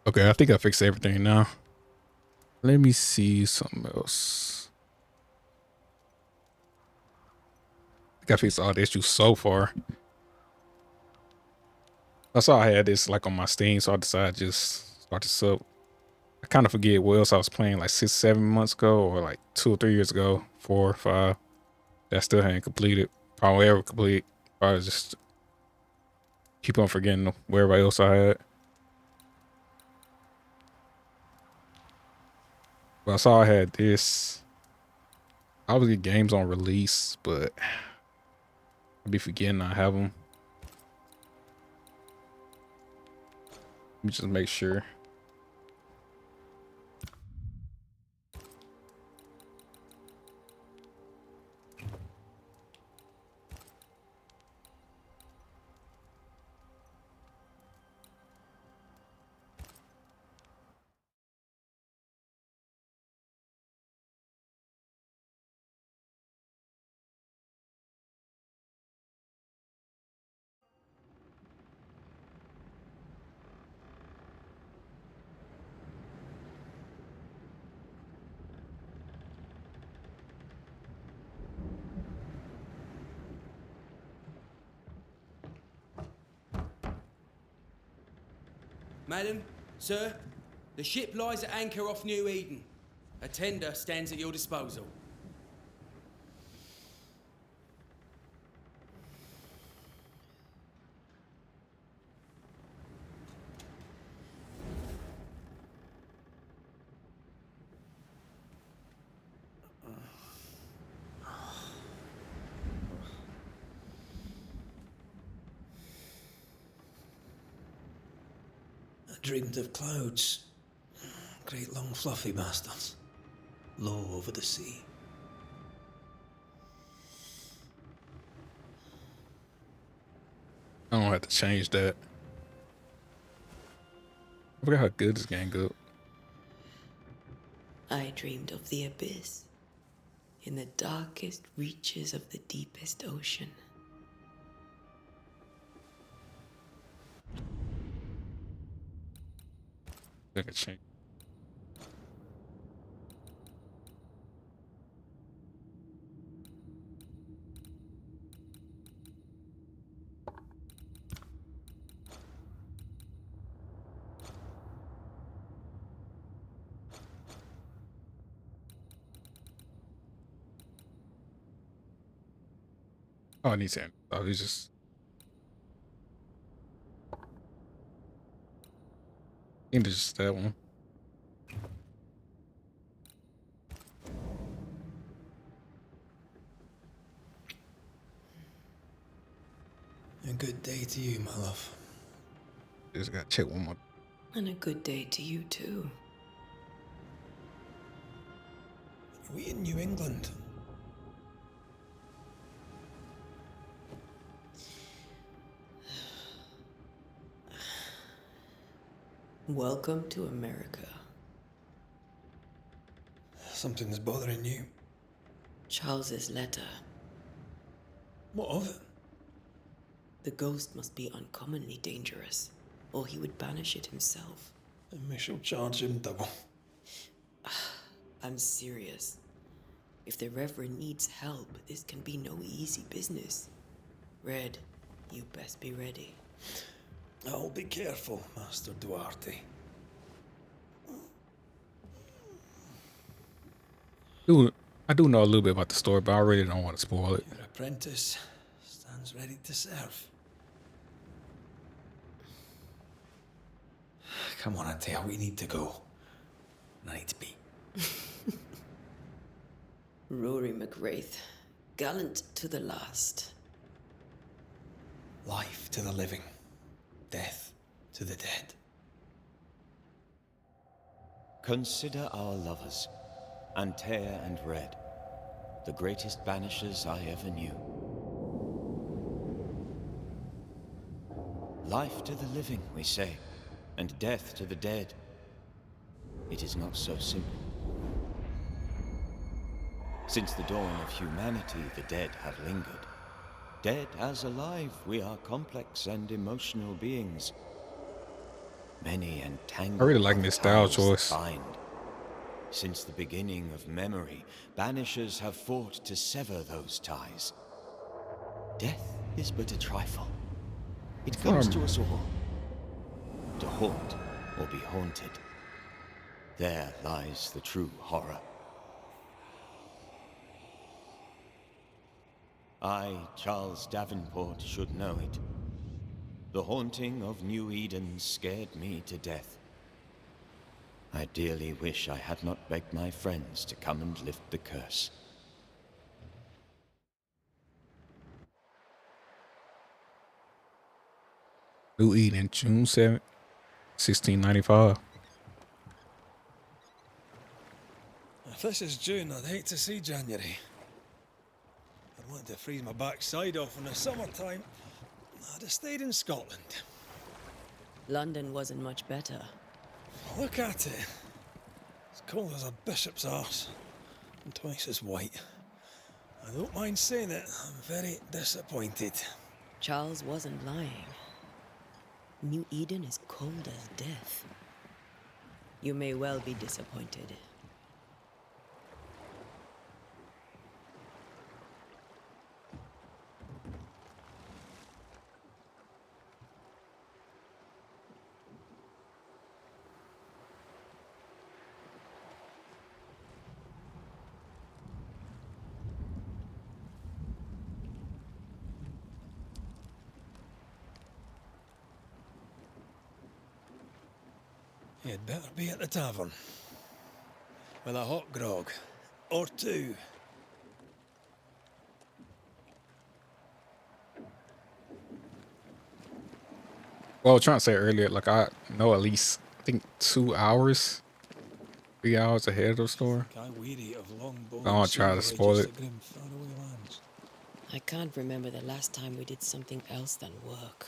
Okay, I think I fixed everything now. Let me see something else. I think I fixed all the issues so far. I saw I had this like on my Steam, so I decided to just start this up. I kind of forget what else I was playing like 6, 7 months ago, or like 2 or 3 years ago, 4 or 5. That I still hadn't completed. Probably ever complete. Probably just keep on forgetting where everybody else I had. But I saw I had this. I always get games on release, but I'll be forgetting I have them. Let me just make sure. Madam, sir, the ship lies at anchor off New Eden. A tender stands at your disposal. I dreamed of clouds. Great long fluffy bastards. Low over the sea. I don't have to change that. I forgot how good this game go. I dreamed of the abyss, in the darkest reaches of the deepest ocean. I can change. Oh, I need to. Oh, he's just. I think it's just that one. A good day to you, my love. Just gotta check one more. And a good day to you, too. Are we in New England? Welcome to America. Something's bothering you. Charles's letter. What of it? The ghost must be uncommonly dangerous, or he would banish it himself. And we shall charge him double. I'm serious. If the Reverend needs help, this can be no easy business. Red, you best be ready. I'll be careful, Master Duarte. I do know a little bit about the story, but I really don't want to spoil it. Your apprentice stands ready to serve. Come on, Antea, we need to go. I need to be. Rory McWraith, gallant to the last. Life to the living, death to the dead. Consider our lovers, Antea and Red, the greatest banishers I ever knew. Life to the living, we say, and death to the dead. It is not so simple. Since the dawn of humanity, the dead have lingered. Dead as alive, we are complex and emotional beings. many and I really tangled like are the this style ties that choice. bind. Since the beginning of memory, banishers have fought to sever those ties. Death is but a trifle. It comes to us all. To haunt or be haunted. There lies the true horror. I, Charles Davenport, should know it. The haunting of New Eden scared me to death. I dearly wish I had not begged my friends to come and lift the curse. New Eden, June 7th, 1695. If this is June, I'd hate to see January. I'd want to freeze my backside off in the summertime. I'd have stayed in Scotland. London wasn't much better. Look at it. As cold as a bishop's arse. And twice as white. I don't mind saying it, I'm very disappointed. Charles wasn't lying. New Eden is cold as death. You may well be disappointed. You'd better be at the tavern. With a hot grog. Or two. Well, I was trying to say earlier, like I know at least I think 2 hours, 3 hours ahead of the store. I weary of long I bowling don't try to sea spoil voyages it. to grim faraway lands. I can't remember the last time we did something else than work.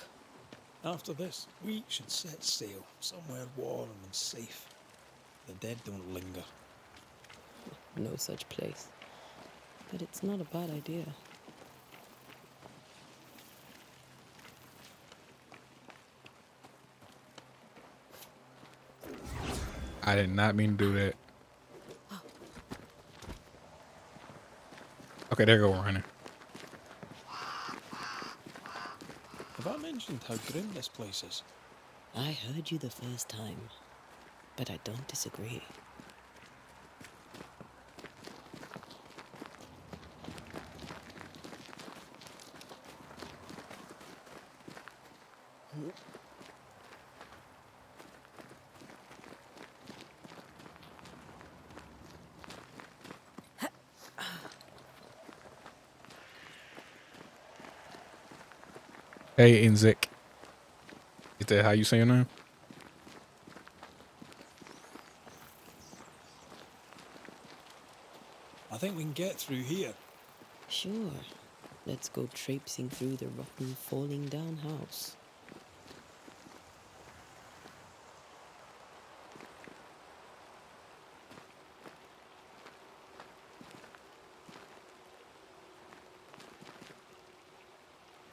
After this, we should set sail somewhere warm and safe. The dead don't linger. No such place. But it's not a bad idea. I did not mean to do that. Okay, there go running. Have I mentioned how grim this place is? I heard you the first time, but I don't disagree. Hey, Inzik. Is that how you say your name? I think we can get through here. Sure. Let's go traipsing through the rotten, falling down house.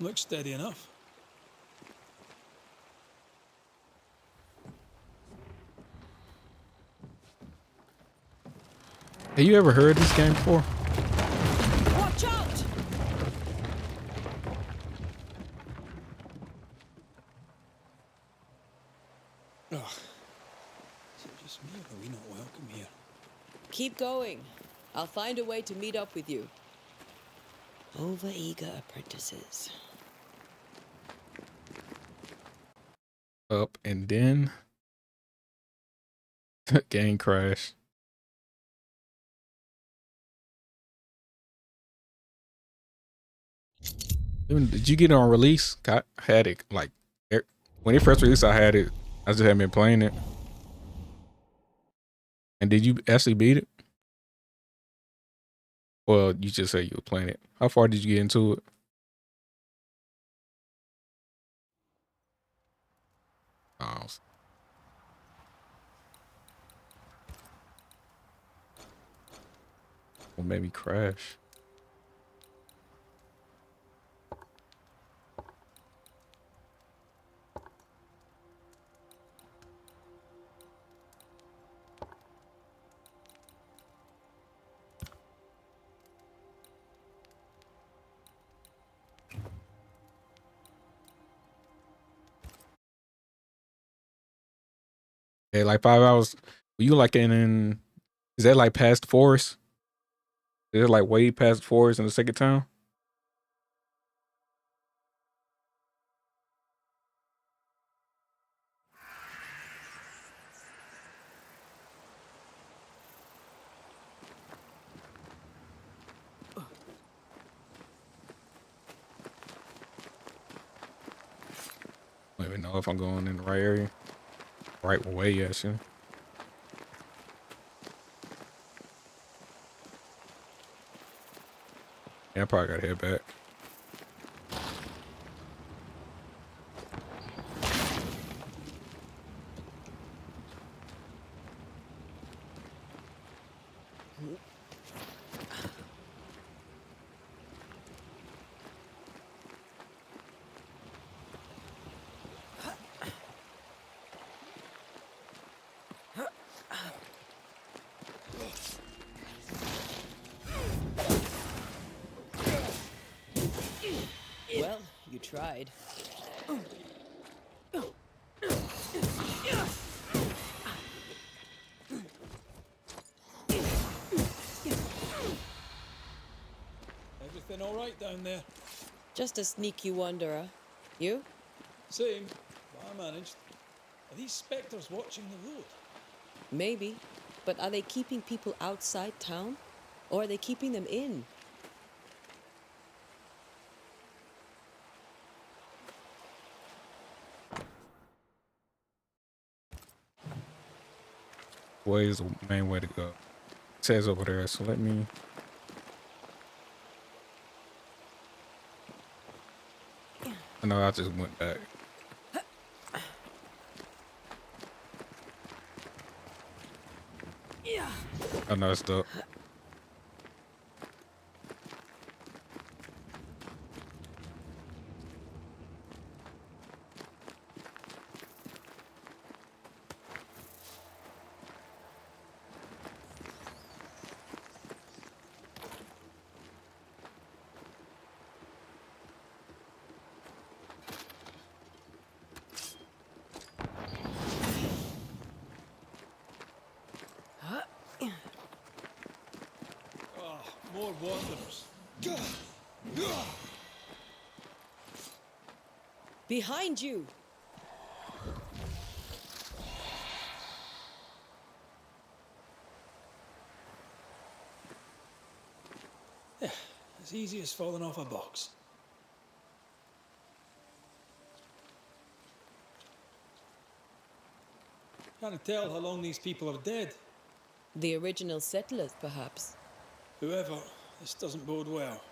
Looks steady enough. Have you ever heard this game before? Watch out! Ugh. Is it just me or are we not welcome here? Keep going. I'll find a way to meet up with you. Over-eager apprentices. Up and then game crash. Did you get it on release? I had it like when it first released. I had it. I just haven't been playing it. And did you actually beat it? Well, you just said you were playing it. How far did you get into it? Oh, what made me crash? Yeah, like 5 hours. Were you like in is that like past the forest? Is it like way past the forest in the second town? I don't even know if I'm going in the right area. Right way, actually. Yeah, I probably gotta head back. Well, you tried. Everything all right down there? Just a sneaky wanderer. You? Same, but I managed. Are these spectres watching the road? Maybe. But are they keeping people outside town? Or are they keeping them in? Way is the main way to go. It says over there, so let me. I know I just went back. I know it's dope. Ah, more wanderers. Behind you! As easy as falling off a box. Can't tell how long these people are dead. The original settlers, perhaps. Whoever, this doesn't bode well.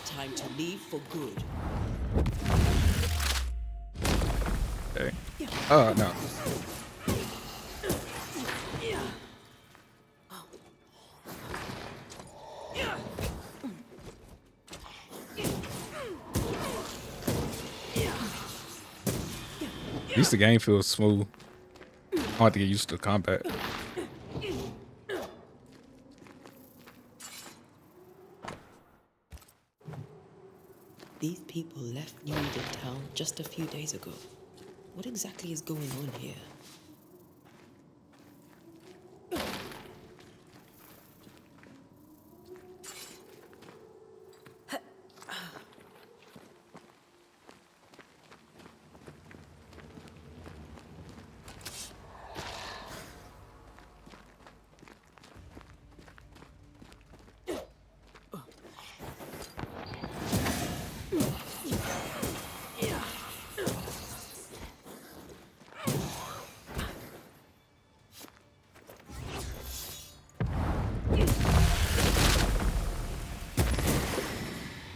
Time to leave for good. Okay. Oh no. At least the game feels smooth. I don't have to get used to the combat. These people left New Eden town just a few days ago. What exactly is going on here?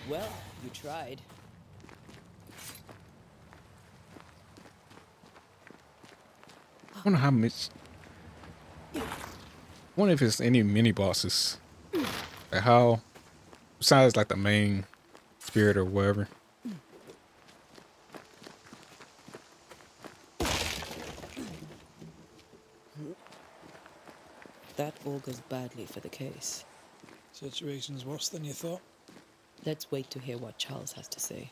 Well, you tried. I wonder how much. wonder if it's any mini bosses. Like how, besides like the main spirit or whatever. That augurs badly for the case. Situation's worse than you thought. Let's wait to hear what Charles has to say.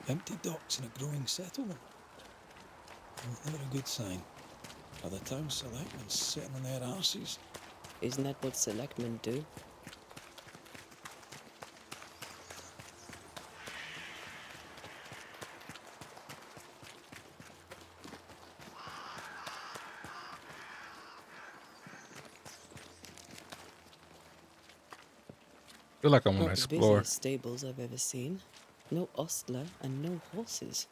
Empty docks in a growing settlement. Never a good sign. Are the town selectmen sitting on their arses? Isn't that what selectmen do? Feel like I want to Not the explore. busiest stables I've ever seen. No ostler and no horses.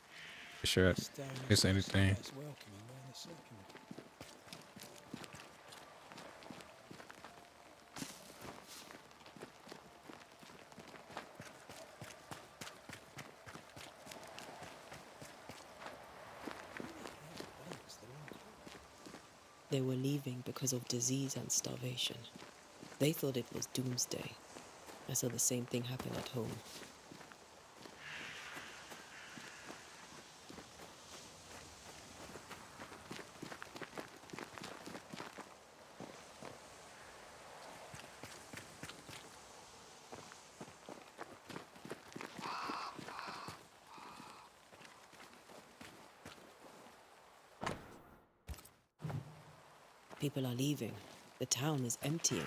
Sure, This town it's is anything. less welcoming than the second. They were leaving because of disease and starvation. They thought it was doomsday. I saw the same thing happen at home. People are leaving. The town is emptying.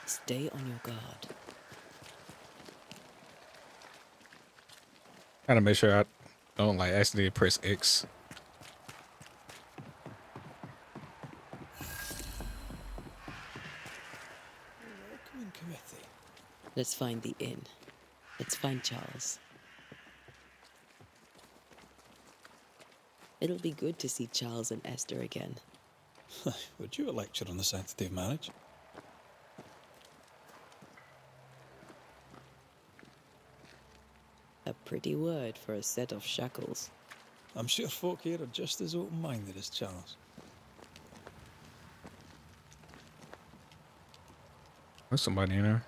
Stay on your guard. Gotta make sure I don't like accidentally press X. Welcoming committee. Let's find the inn. Let's find Charles. It'll be good to see Charles and Esther again. Would you a lecture on the sanctity of marriage? A pretty word for a set of shackles. I'm sure folk here are just as open-minded as Charles. There's somebody in there.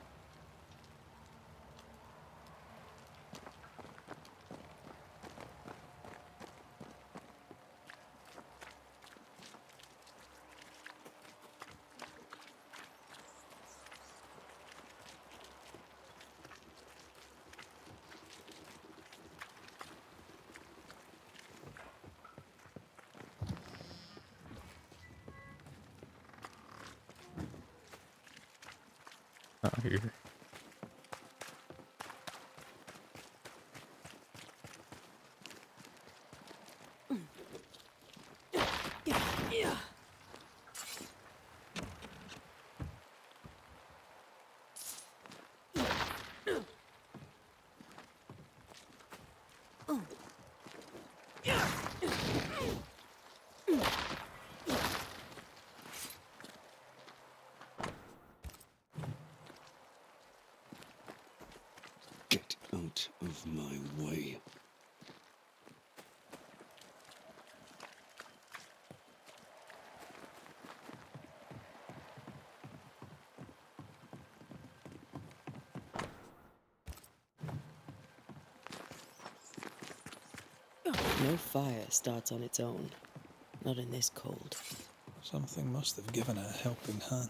Not here. Get out of my way. No fire starts on its own. Not in this cold. Something must have given it a helping hand.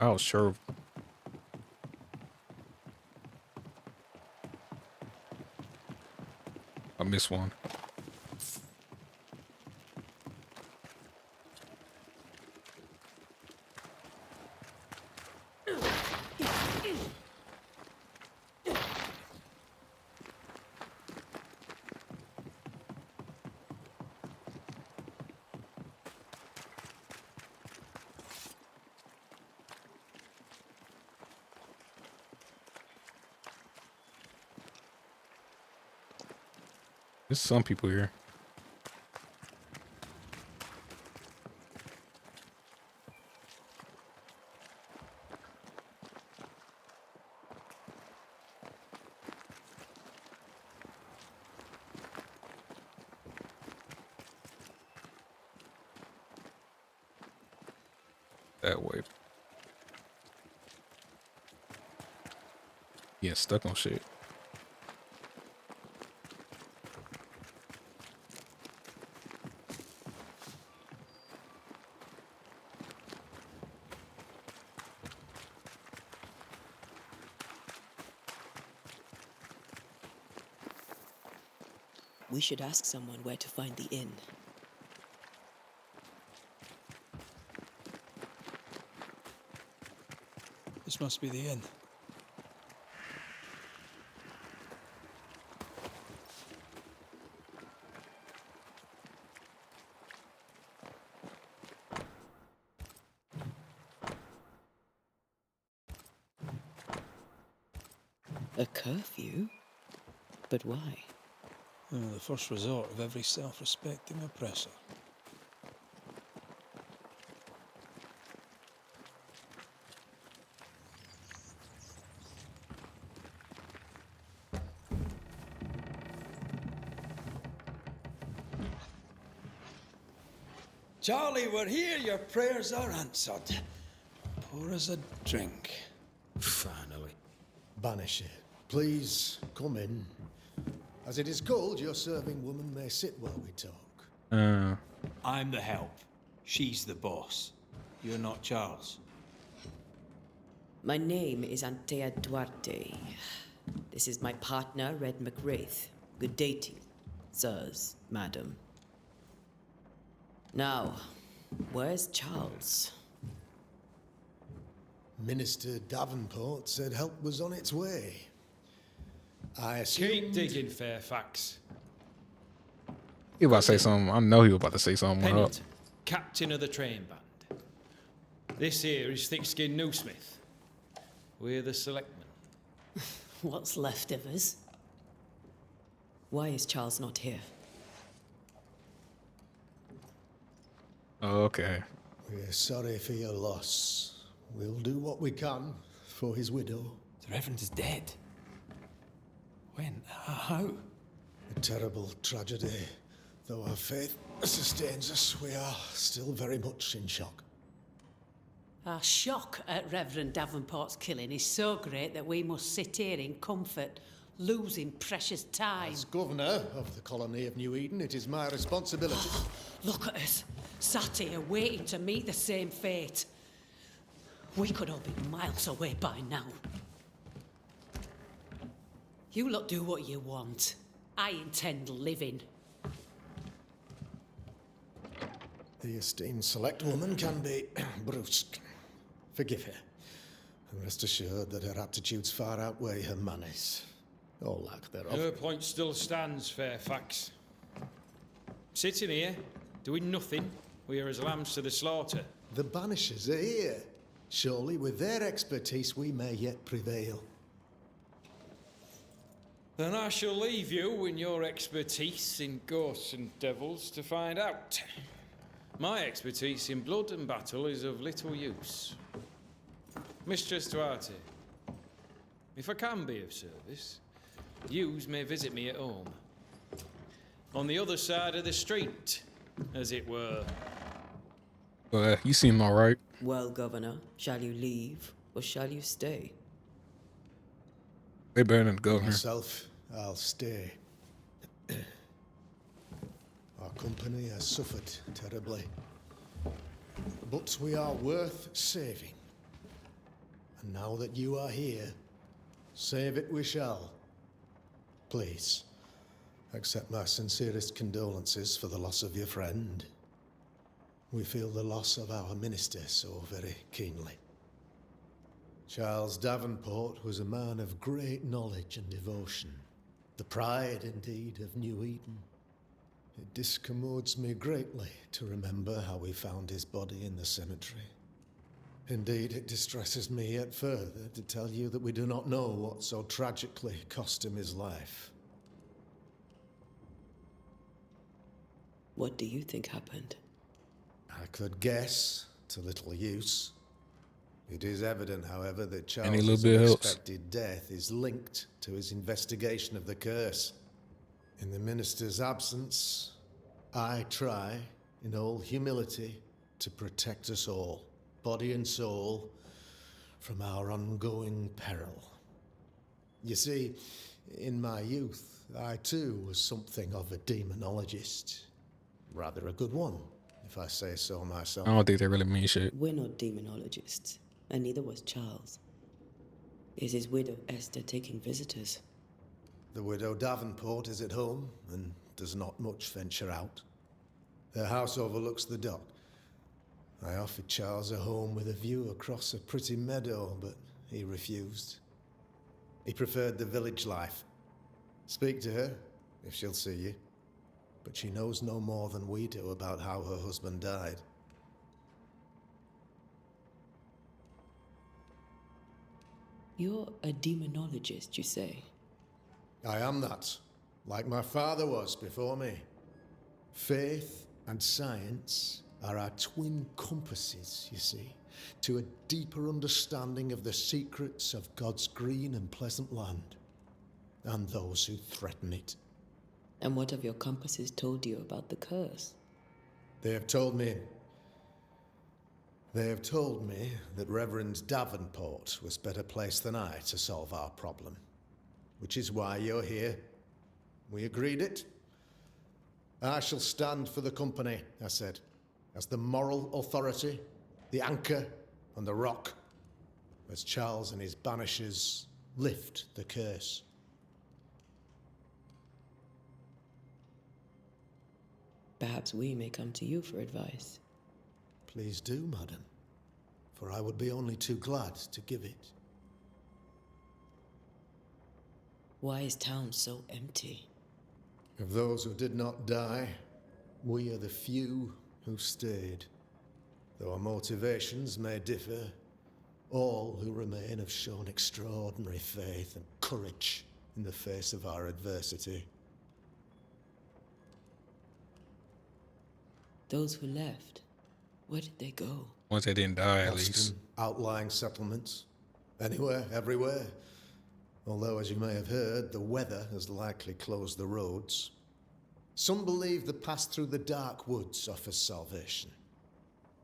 Oh, sure. I missed one. There's some people here. That way. Getting stuck on shit. We should ask someone where to find the inn. This must be the inn. A curfew? But why? The first resort of every self-respecting oppressor. Charlie, we're here. Your prayers are answered. Pour us a drink. Finally. Banisher, please come in. As it is called, your serving woman may sit while we talk. I'm the help. She's the boss. You're not Charles. My name is Antea Duarte. This is my partner, Red McWraith. Good day to you, sirs, madam. Now, where's Charles? Minister Davenport said help was on its way. I assume... Keep digging, Fairfax. He about to say something. I know he was about to say something. Pennington, captain of the train band. This here is Thick-Skinned Newsmith. We're the selectmen. What's left of us? Why is Charles not here? Okay. We're sorry for your loss. We'll do what we can for his widow. The Reverend is dead. When? How? A terrible tragedy. Though our faith sustains us, we are still very much in shock. Our shock at Reverend Davenport's killing is so great that we must sit here in comfort, losing precious time. As governor of the colony of New Eden, it is my responsibility. Look at us, sat here waiting to meet the same fate. We could all be miles away by now. You lot do what you want. I intend living. The esteemed select woman can be brusque. Forgive her. And rest assured that her aptitudes far outweigh her manners. Or lack thereof. Her point still stands, Fairfax. Sitting here, doing nothing, we are as lambs to the slaughter. The Banishers are here. Surely with their expertise we may yet prevail. Then I shall leave you in your expertise in ghosts and devils to find out. My expertise in blood and battle is of little use. Mistress Duarte, if I can be of service, yous may visit me at home. On the other side of the street, as it were. You seem all right. Well, Governor, shall you leave or shall you stay? They better than the governor. Myself, I'll stay. Our company has suffered terribly. But we are worth saving. And now that you are here, save it we shall. Please, accept my sincerest condolences for the loss of your friend. We feel the loss of our minister so very keenly. Charles Davenport was a man of great knowledge and devotion. The pride, indeed, of New Eden. It discommodes me greatly to remember how we found his body in the cemetery. Indeed, it distresses me yet further to tell you that we do not know what so tragically cost him his life. What do you think happened? I could guess, to little use. It is evident, however, that Any little Charles's bit helps. unexpected death is linked to his investigation of the curse. In the minister's absence, I try, in all humility, to protect us all, body and soul, from our ongoing peril. You see, in my youth, I too was something of a demonologist. Rather a good one, if I say so myself. I don't think they really mean shit. We're not demonologists, and neither was Charles. Is his widow Esther taking visitors? The widow Davenport is at home and does not much venture out. Her house overlooks the dock. I offered Charles a home with a view across a pretty meadow, but he refused. He preferred the village life. Speak to her, if she'll see you. But she knows no more than we do about how her husband died. You're a demonologist, you say? I am that, like my father was before me. Faith and science are our twin compasses, you see, to a deeper understanding of the secrets of God's green and pleasant land, and those who threaten it. And what have your compasses told you about the curse? They have told me that Reverend Davenport was better placed than I to solve our problem, which is why you're here. We agreed it. I shall stand for the company, I said, as the moral authority, the anchor, and the rock, as Charles and his banishers lift the curse. Perhaps we may come to you for advice. Please do, madam, for I would be only too glad to give it. Why is town so empty? Of those who did not die, we are the few who stayed. Though our motivations may differ, all who remain have shown extraordinary faith and courage in the face of our adversity. Those who left, where did they go? Once they didn't die, at Boston, least. outlying settlements, anywhere, everywhere. Although, as you may have heard, the weather has likely closed the roads. Some believe the path through the dark woods offers salvation.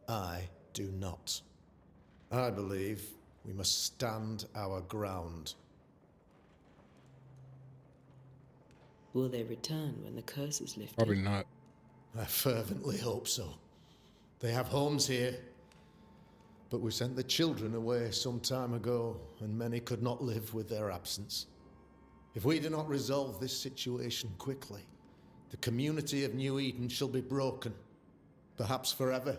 I do not. I believe we must stand our ground. Will they return when the curse is lifted? Probably not. I fervently hope so. They have homes here. But we sent the children away some time ago, and many could not live with their absence. If we do not resolve this situation quickly, the community of New Eden shall be broken, perhaps forever.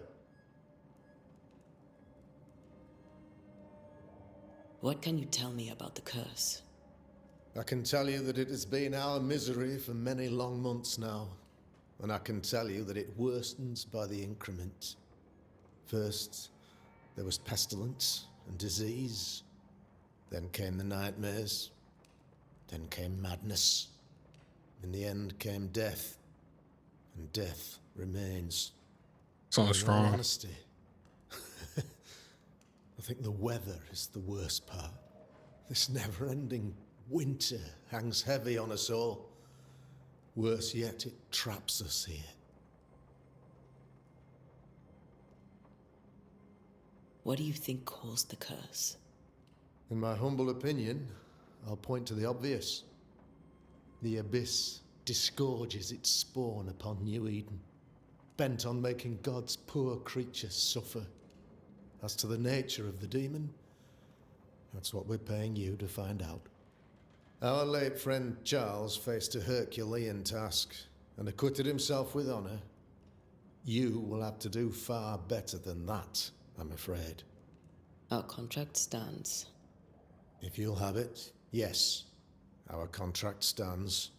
What can you tell me about the curse? I can tell you that it has been our misery for many long months now, and I can tell you that it worsens by the increment. First, there was pestilence and disease. Then came the nightmares. Then came madness. In the end came death. And death remains. Something In all strong. honesty, I think the weather is the worst part. This never-ending winter hangs heavy on us all. Worse yet, it traps us here. What do you think caused the curse? In my humble opinion, I'll point to the obvious. The abyss disgorges its spawn upon New Eden, bent on making God's poor creatures suffer. As to the nature of the demon, that's what we're paying you to find out. Our late friend Charles faced a Herculean task and acquitted himself with honor. You will have to do far better than that, I'm afraid. Our contract stands. If you'll have it, yes, our contract stands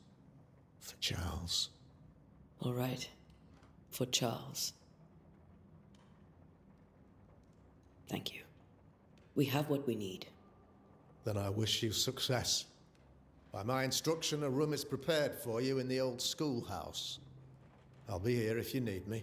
for Charles. All right. For Charles. Thank you. We have what we need. Then I wish you success. By my instruction, a room is prepared for you in the old schoolhouse. I'll be here if you need me.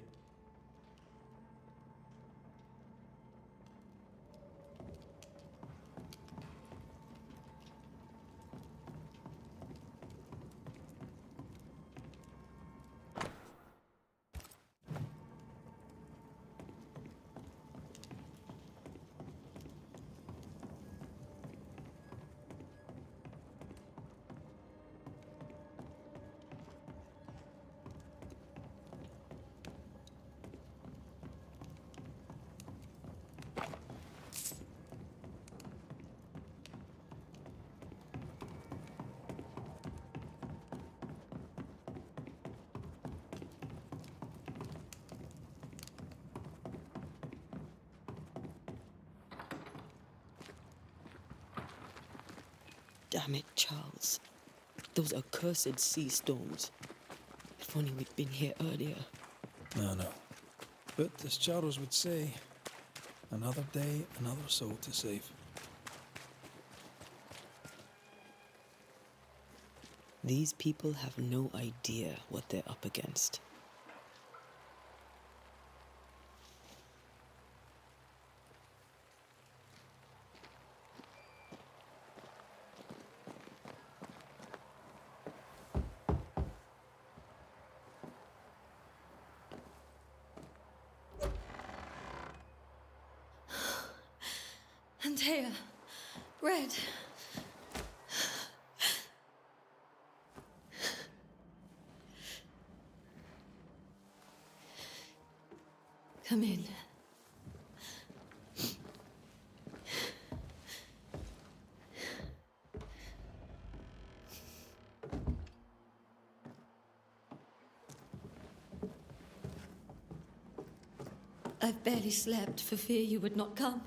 Damn it, Charles. Those accursed sea storms. If only we'd been here earlier. No. But as Charles would say, another day, another soul to save. These people have no idea what they're up against. Antea, Red. Come in. I've barely slept for fear you would not come.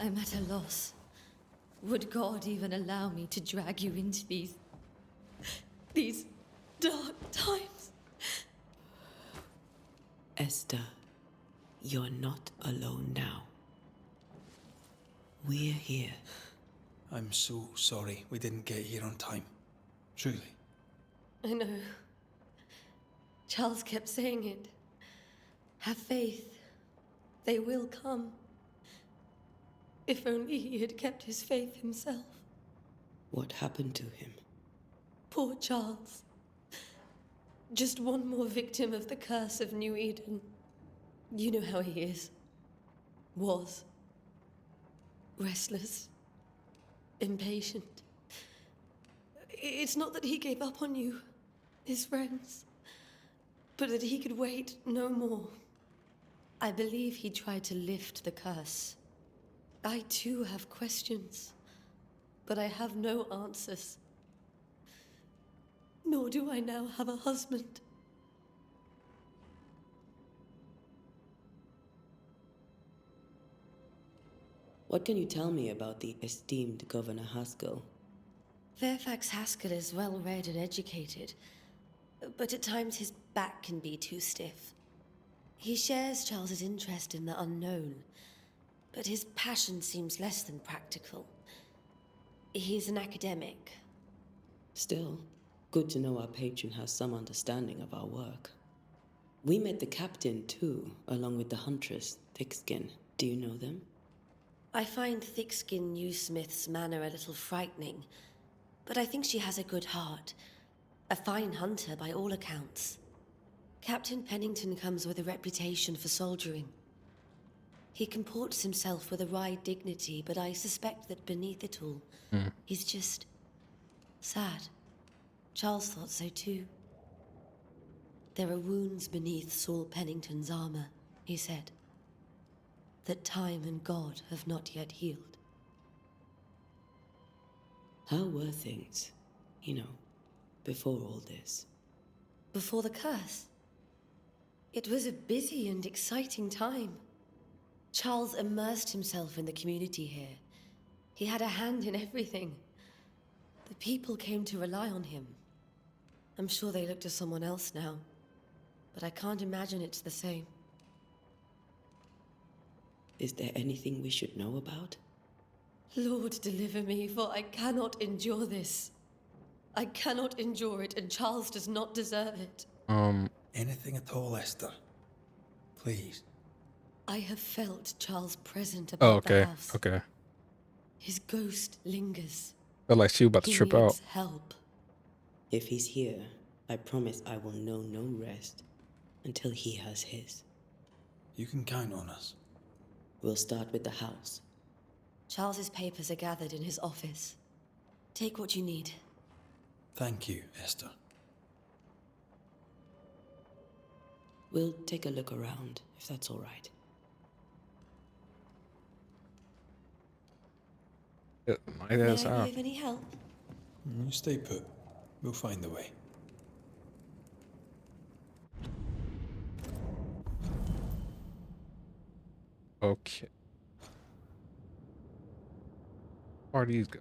I'm at a loss. Would God even allow me to drag you into these dark times? Esther, you're not alone now. We're here. I'm so sorry we didn't get here on time. Truly. I know. Charles kept saying it. Have faith. They will come. If only he had kept his faith himself. What happened to him? Poor Charles. Just one more victim of the curse of New Eden. You know how he is. Was. Restless. Impatient. It's not that he gave up on you, his friends, but that he could wait no more. I believe he tried to lift the curse. I too have questions, but I have no answers. Nor do I now have a husband. What can you tell me about the esteemed Governor Haskell? Fairfax Haskell is well read and educated, but at times his back can be too stiff. He shares Charles's interest in the unknown, but his passion seems less than practical. He's an academic. Still, good to know our patron has some understanding of our work. We met the captain too, along with the huntress, Thickskin. Do you know them? I find Thickskin Newsmith's manner a little frightening, but I think she has a good heart. A fine hunter by all accounts. Captain Pennington comes with a reputation for soldiering. He comports himself with a wry dignity, but I suspect that beneath it all, he's just sad. Charles thought so too. There are wounds beneath Saul Pennington's armor, he said, that time and God have not yet healed. How were things, before all this? Before the curse? It was a busy and exciting time. Charles immersed himself in the community here. He had a hand in everything. The people came to rely on him. I'm sure they look to someone else now, but I can't imagine it's the same. Is there anything we should know about? Lord, deliver me, for I cannot endure this. I cannot endure it, and Charles does not deserve it. Anything at all, Esther. Please. I have felt Charles present Oh, about the okay. house. Okay. His ghost lingers. Felt like she was about to He trip out. needs help. If he's here, I promise I will know no rest until he has his. You can count on us. We'll start with the house. Charles's papers are gathered in his office. Take what you need. Thank you, Esther. We'll take a look around, if that's all right. Nice May ass I be out. of any help? You stay put. We'll find the way. Okay. Where are these go?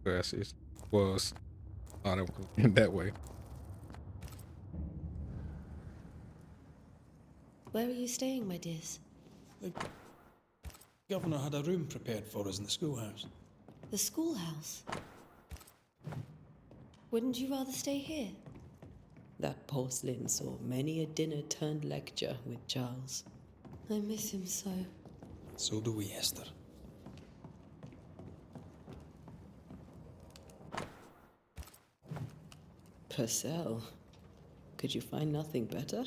Yes, it was. Oh, that was that way. Where are you staying, my dears? The governor had a room prepared for us in the schoolhouse. The schoolhouse. Wouldn't you rather stay here? That porcelain saw many a dinner turned lecture with Charles. I miss him so. So do we, Esther. Purcell, could you find nothing better?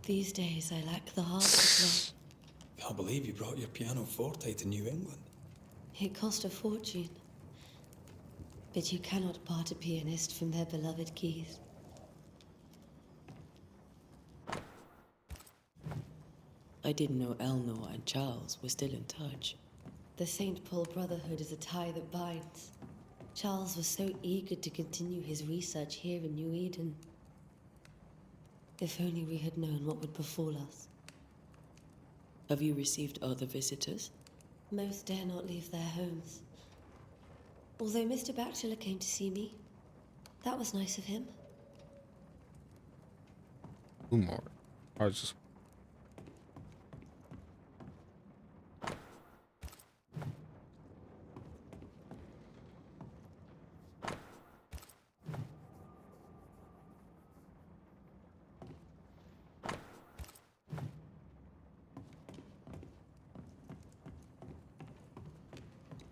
These days I lack the heart to play. Can't believe you brought your pianoforte to New England. It cost a fortune. But you cannot part a pianist from their beloved keys. I didn't know Eleanor and Charles were still in touch. The St. Paul Brotherhood is a tie that binds. Charles was so eager to continue his research here in New Eden. If only we had known what would befall us. Have you received other visitors? Most dare not leave their homes. Although Mr. Bachelor came to see me. That was nice of him. Two more. I was just.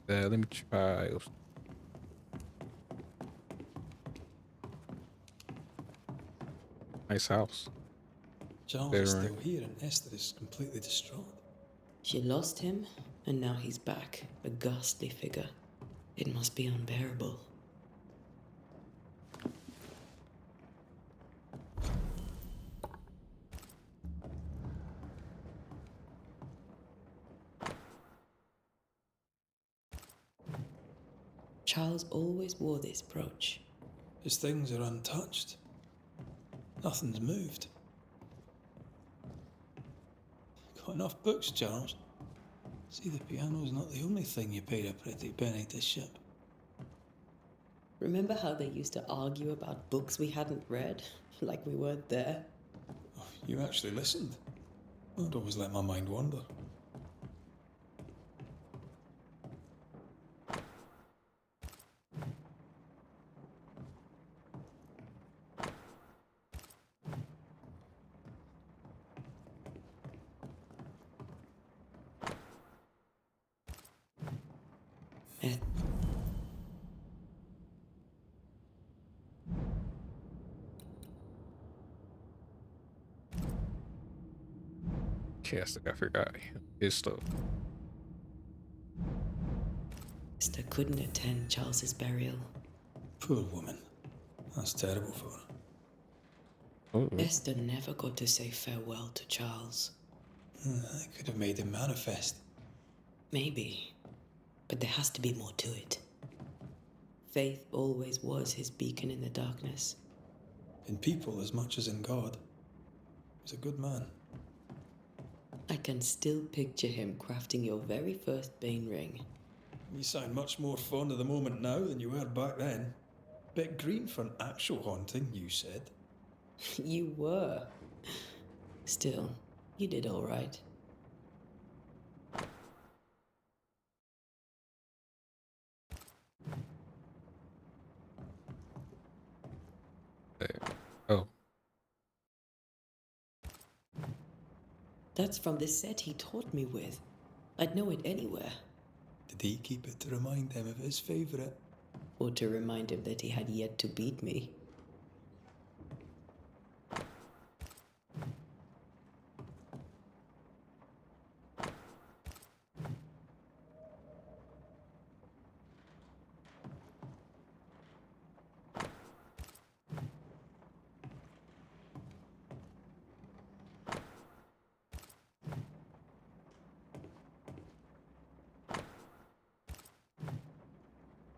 Let me try. Nice house. Charles Very is right. still here and Esther is completely distraught. She lost him, and now he's back, a ghastly figure. It must be unbearable. Charles always wore this brooch. His things are untouched. Nothing's moved. Got enough books, Charles. See, the piano's not the only thing you paid a pretty penny to ship. Remember how they used to argue about books we hadn't read? Like we weren't there? Oh, you actually listened. I'd always let my mind wander. Eh. Okay, I think I forgot his stuff. Esther couldn't attend Charles's burial. Poor woman. That's terrible for her. Oh, Esther never got to say farewell to Charles. I could have made him manifest. Maybe, but there has to be more to it. Faith always was his beacon in the darkness. In people as much as in God. He's a good man. I can still picture him crafting your very first Bane ring. You sound much more fond of the moment now than you were back then. Bit green for an actual haunting, you said. You were. Still, you did all right. That's from the set he taught me with. I'd know it anywhere. Did he keep it to remind him of his favourite? Or to remind him that he had yet to beat me.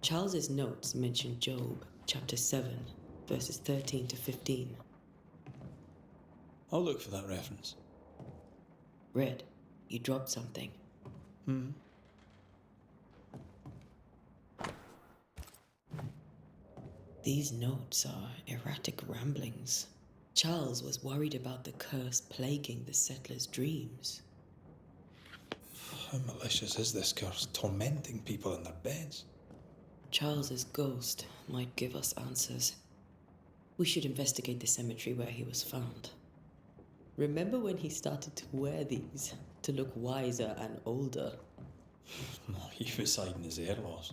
Charles's notes mention Job, chapter 7, verses 13 to 15. I'll look for that reference. Red, you dropped something. These notes are erratic ramblings. Charles was worried about the curse plaguing the settlers' dreams. How malicious is this curse, tormenting people in their beds? Charles's ghost might give us answers. We should investigate the cemetery where he was found. Remember when he started to wear these to look wiser and older? No, he was hiding his hair loss.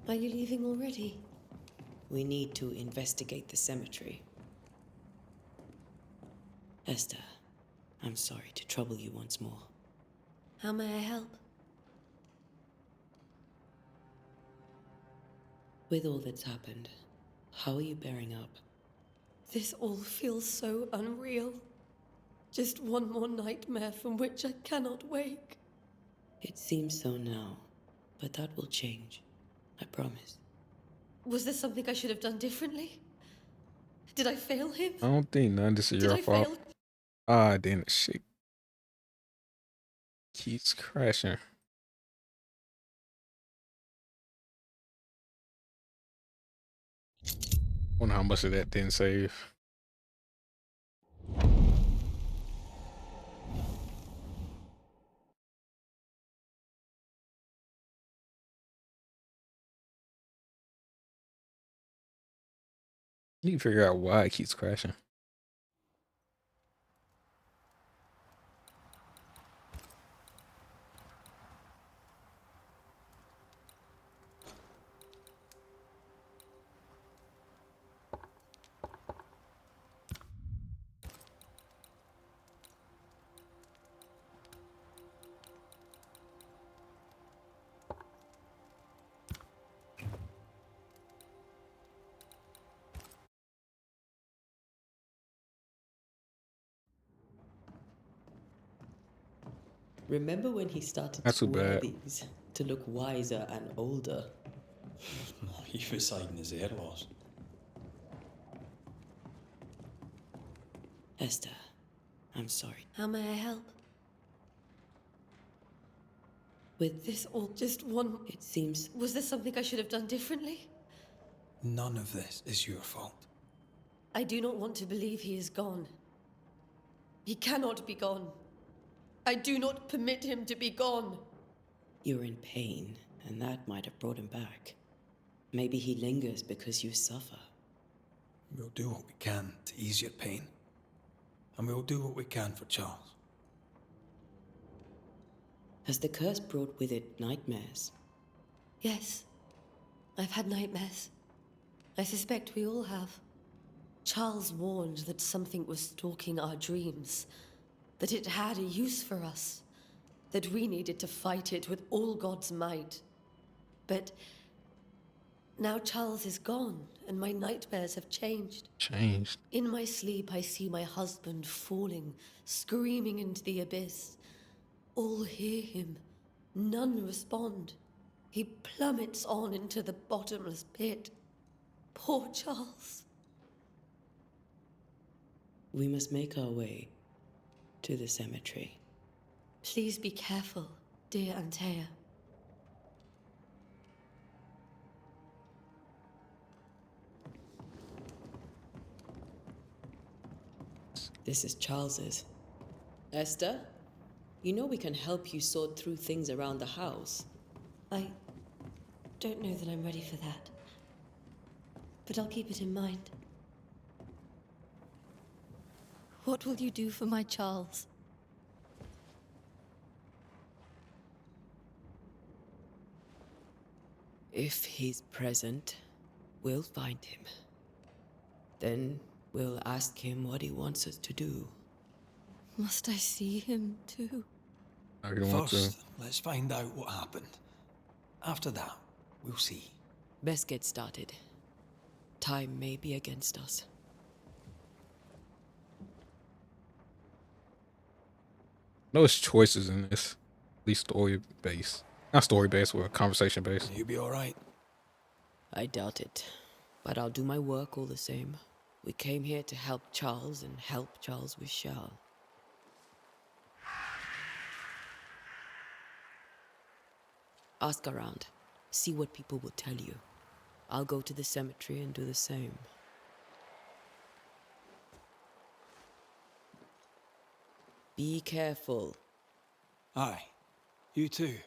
Are you leaving already? We need to investigate the cemetery. Esther, I'm sorry to trouble you once more. How may I help? With all that's happened, how are you bearing up? This all feels so unreal. Just one more nightmare from which I cannot wake. It seems so now, but that will change. I promise. Was there something I should have done differently? Did I fail him? I don't think none of this is Did your I fault. fail? Ah, then the shit keeps crashing. Wonder how much of that didn't save. You can figure out why it keeps crashing. Remember when he started Not to too wear bad. these to look wiser and older? No, he was hiding his hair loss. Esther, I'm sorry. How may I help? With This all just one. it seems Was there something I should have done differently? None of this is your fault. I do not want to believe he is gone. He cannot be gone. I do not permit him to be gone. you're in pain, and that might have brought him back. Maybe he lingers because you suffer. We'll do what we can to ease your pain. And we'll do what we can for Charles. Has the curse brought with it nightmares? Yes, I've had nightmares. I suspect we all have. Charles warned that something was stalking our dreams, that it had a use for us, that we needed to fight it with all God's might. But now Charles is gone, and my nightmares have changed. Changed. In my sleep, I see my husband falling, screaming into the abyss. All hear him, none respond. He plummets on into the bottomless pit. Poor Charles. We must make our way to the cemetery. Please be careful, dear Antea. This is Charles's. Esther, you know we can help you sort through things around the house. I don't know that I'm ready for that. but I'll keep it in mind. What will you do for my Charles? If he's present, we'll find him. Then we'll ask him what he wants us to do. Must I see him too? I don't want to. First, let's find out what happened. After that, we'll see. Best get started. Time may be against us. Those choices in this, at least story based. Not story based, but conversation based. You'll be alright. I doubt it. But I'll do my work all the same. We came here to help Charles, and help Charles we shall. Ask around. See what people will tell you. I'll go to the cemetery and do the same. Be careful. Aye. You too.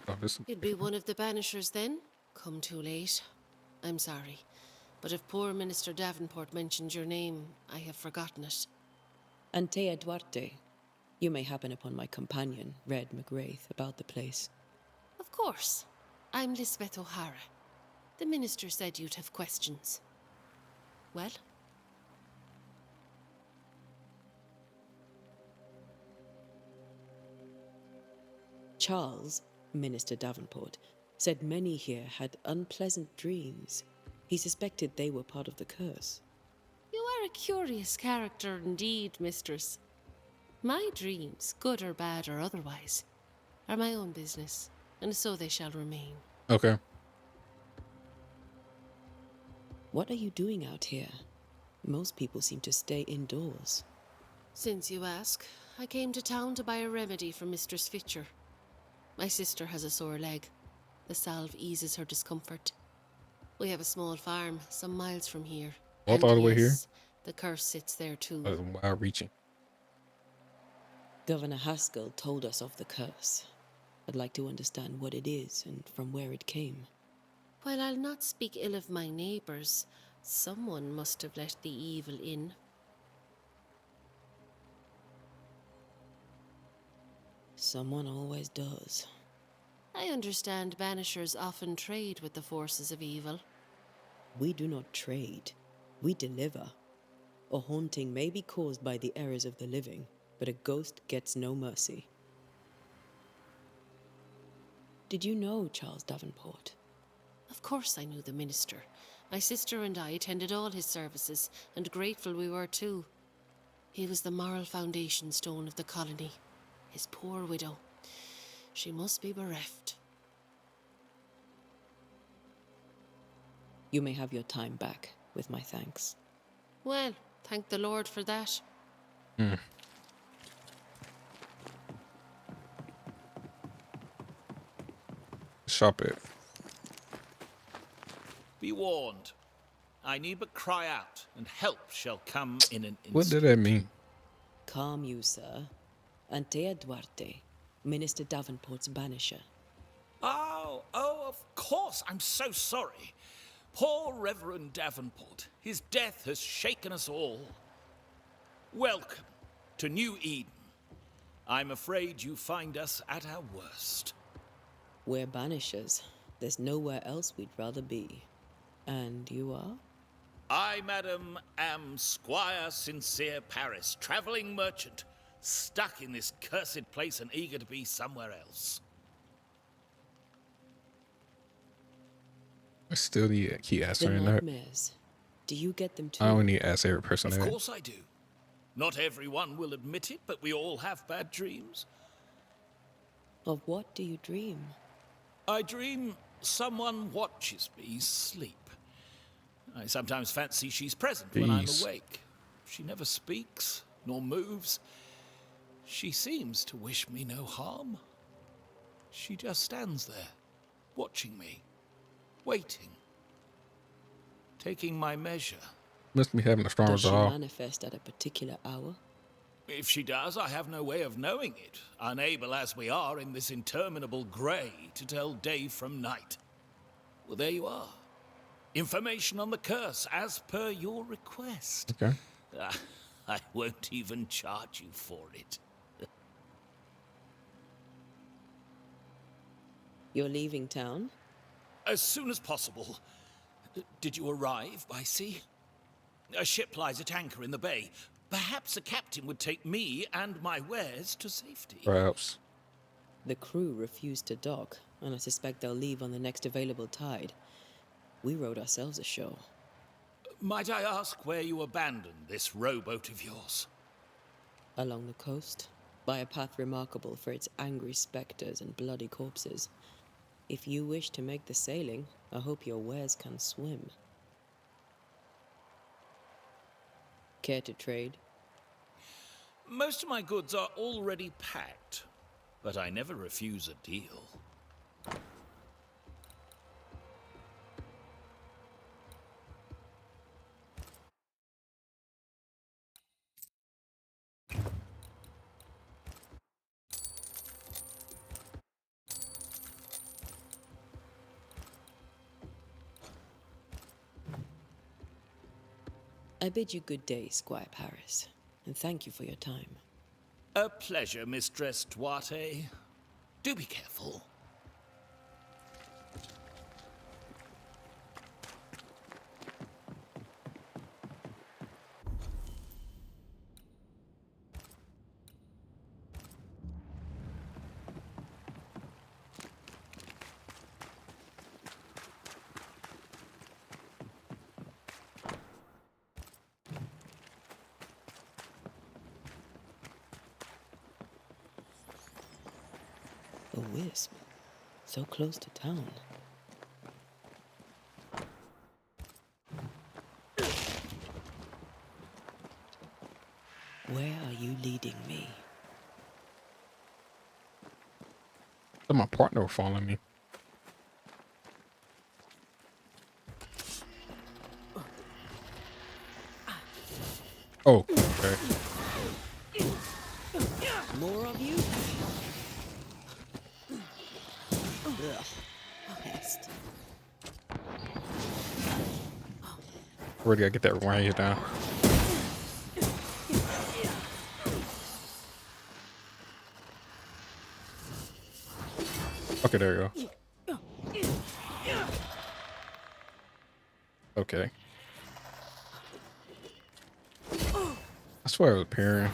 Oh, this, You'd be one of the Banishers then? Come too late. I'm sorry. But if poor Minister Davenport mentioned your name, I have forgotten it. Antea Duarte. You may happen upon my companion, Red McGrath, about the place. Of course. I'm Lisbeth O'Hara. The minister said you'd have questions. Well? Charles, Minister Davenport, said many here had unpleasant dreams. He suspected they were part of the curse. You are a curious character indeed, mistress. My dreams, good or bad or otherwise, are my own business, and so they shall remain. okay. What are you doing out here? Most people seem to stay indoors. Since you ask, I came to town to buy a remedy for Mistress Fitcher. My sister has a sore leg. The salve eases her discomfort. We have a small farm some miles from here. Both all the way here? The curse sits there too. Wide reaching. Governor Haskell told us of the curse. I'd like to understand what it is and from where it came. While I'll not speak ill of my neighbours, someone must have let the evil in. Someone always does. I understand banishers often trade with the forces of evil. We do not trade. We deliver. A haunting may be caused by the errors of the living, but a ghost gets no mercy. Did you know Charles Davenport? Of course I knew the minister. My sister and I attended all his services, and grateful we were too. He was the moral foundation stone of the colony. His poor widow. She must be bereft. You may have your time back, with my thanks. Well, thank the Lord for that. Shop it. Be warned. I need but cry out, and help shall come in an instant. What did that mean? Calm you, sir. Antea Duarte, Minister Davenport's banisher. Oh, of course. I'm so sorry. Poor Reverend Davenport. His death has shaken us all. Welcome to New Eden. I'm afraid you find us at our worst. We're banishers. There's nowhere else we'd rather be. And you are? I, madam, am Squire Sincere Paris, travelling merchant, stuck in this cursed place and eager to be somewhere else. I still need to keep The answering that. nightmares. Do you get them too? I only need to ask every person Of that. course I do. Not everyone will admit it, but we all have bad dreams. Of what do you dream? I dream someone watches me sleep. I sometimes fancy she's present when I'm Jeez. awake. She never speaks, nor moves. She seems to wish me no harm. She just stands there, watching me, waiting, taking my measure. Must be having a strong Does she resolve. manifest at a particular hour? If she does, I have no way of knowing it, unable as we are in this interminable grey to tell day from night. Well, there you are. Information on the curse, as per your request. Okay. I won't even charge you for it. You're leaving town? As soon as possible. Did you arrive by sea? A ship lies at anchor in the bay. Perhaps a captain would take me and my wares to safety. Perhaps. The crew refused to dock, and I suspect they'll leave on the next available tide. We rowed ourselves ashore. Might I ask where you abandoned this rowboat of yours? Along the coast, by a path remarkable for its angry spectres and bloody corpses. If you wish to make the sailing, I hope your wares can swim. Care to trade? Most of my goods are already packed, but I never refuse a deal. I bid you good day, Squire Paris, and thank you for your time. A pleasure, Mistress Duarte. Do be careful. A wisp, so close to town. Where are you leading me? So my partner was following me. Oh, okay. More of you? Ugh, pest. Already gotta get that range down. Okay, there you go. Okay. I swear it was appearing.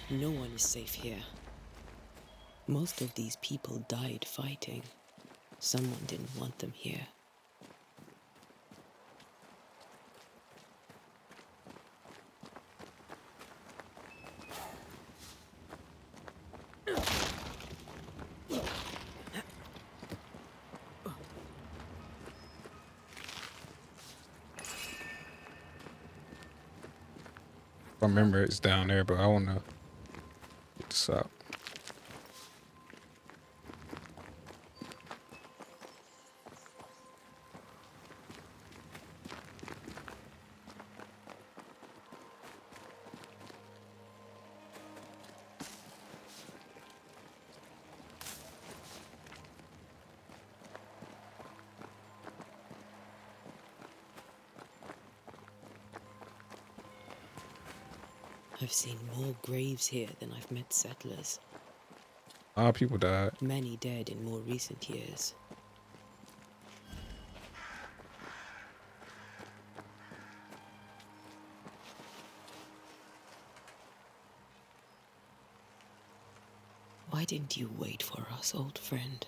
No one is safe here. Most of these people died fighting. Someone didn't want them here. I remember it's down there, but I wanna get this up. I've seen more graves here than I've met settlers. A lot of people died. Many dead in more recent years. Why didn't you wait for us, old friend?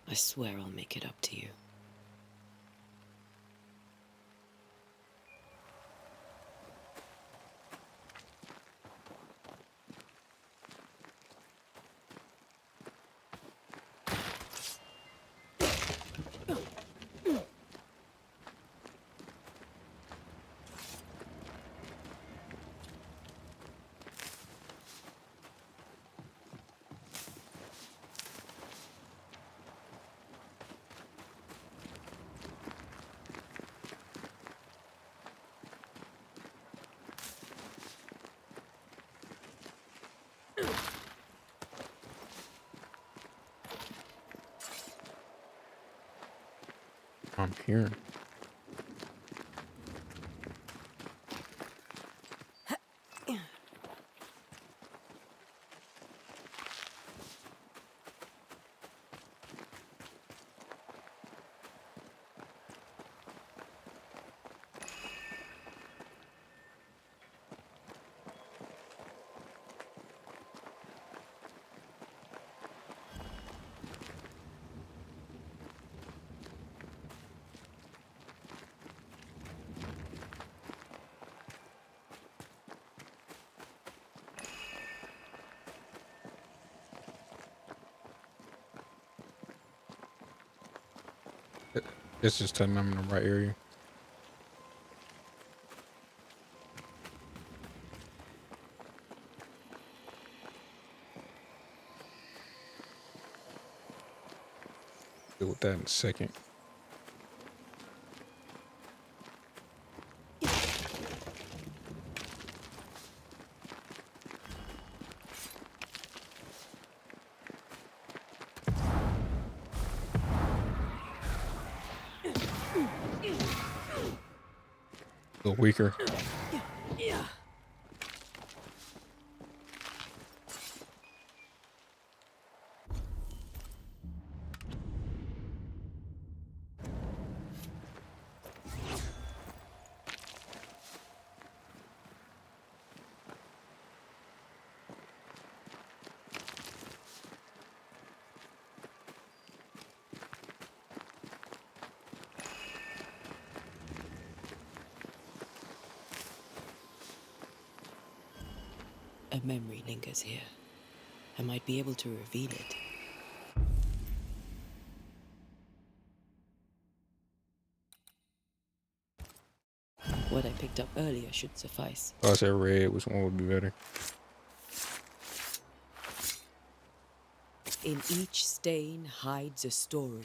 I swear I'll make it up to you. I'm hearing. Let's just tell me I'm in the right area. Deal with that in a second. A little weaker. A memory lingers here. I might be able to reveal it. What I picked up earlier should suffice. I said red. Which one would be better? In each stain hides a story.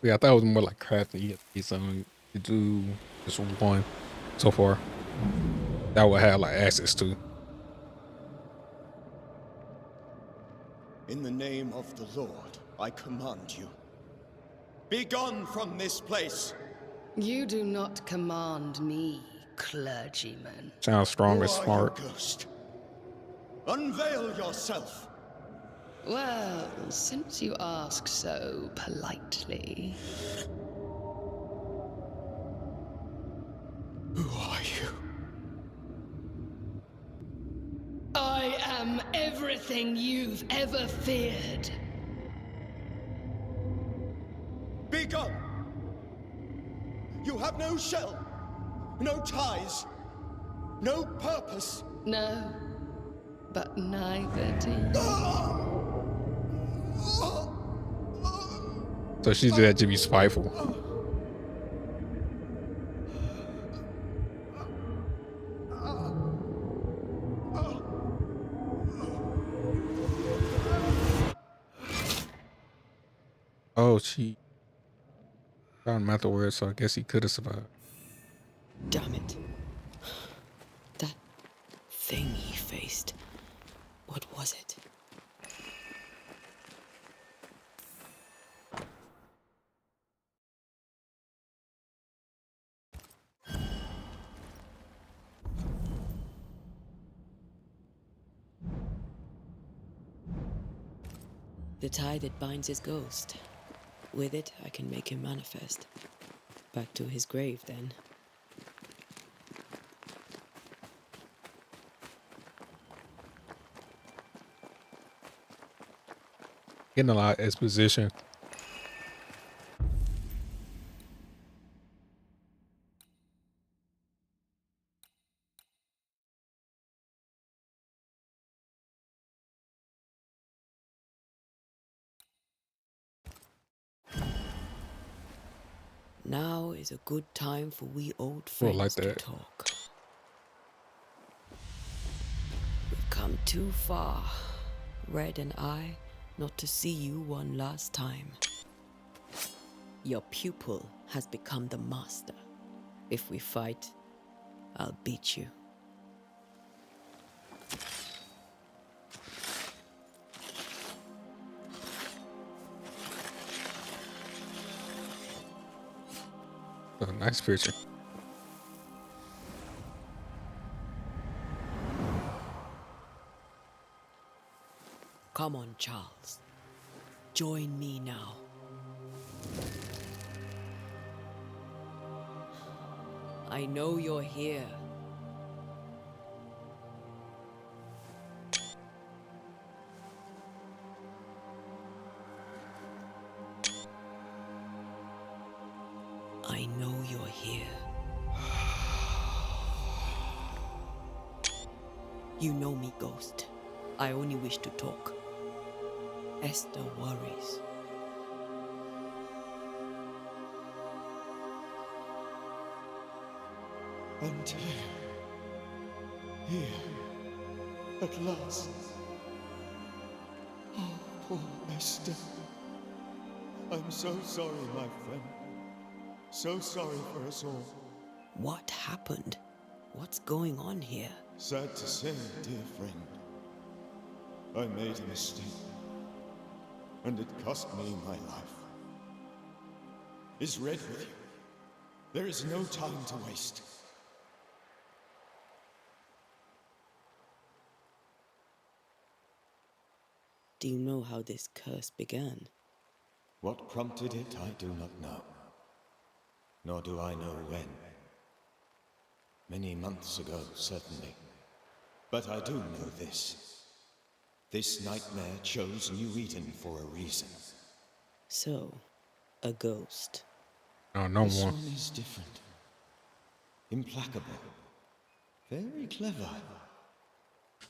Yeah, I thought it was more like crafting. You get something. You do just one so far. That would have like access to. In the name of the Lord, I command you. Be gone from this place! You do not command me, clergyman. Sounds strong Who and are smart. you, ghost? Unveil yourself! Well, since you ask so politely. Who are you? I am everything you've ever feared. Be gone! You have no shell, no ties, no purpose. No, but neither do you. So she did that to be spiteful. Oh, she found him afterwards, so I guess he could have survived. Damn it. That thing he faced. What was it? The tie that binds his ghost. With it, I can make him manifest. Back to his grave, then. Getting a lot of exposition. Now is a good time for we old Well, friends like to that. talk. We've come too far, Red and I, not to see you one last time. Your pupil has become the master. If we fight, I'll beat you. A nice picture. Come on, Charles. Join me now. I know you're here. I know you're here. You know me, Ghost. I only wish to talk. Esther worries. Until here, at last. Oh, poor Esther. I'm so sorry, my friend. So sorry for us all. What happened? What's going on here? Sad to say, dear friend, I made a mistake, and it cost me my life. Is Red with you? There is no time to waste. Do you know how this curse began? What prompted it, I do not know. Nor do I know when. Many months ago, certainly. But I do know this. This nightmare chose New Eden for a reason. So, a ghost. Oh, no This more. one is different. Implacable. Very clever.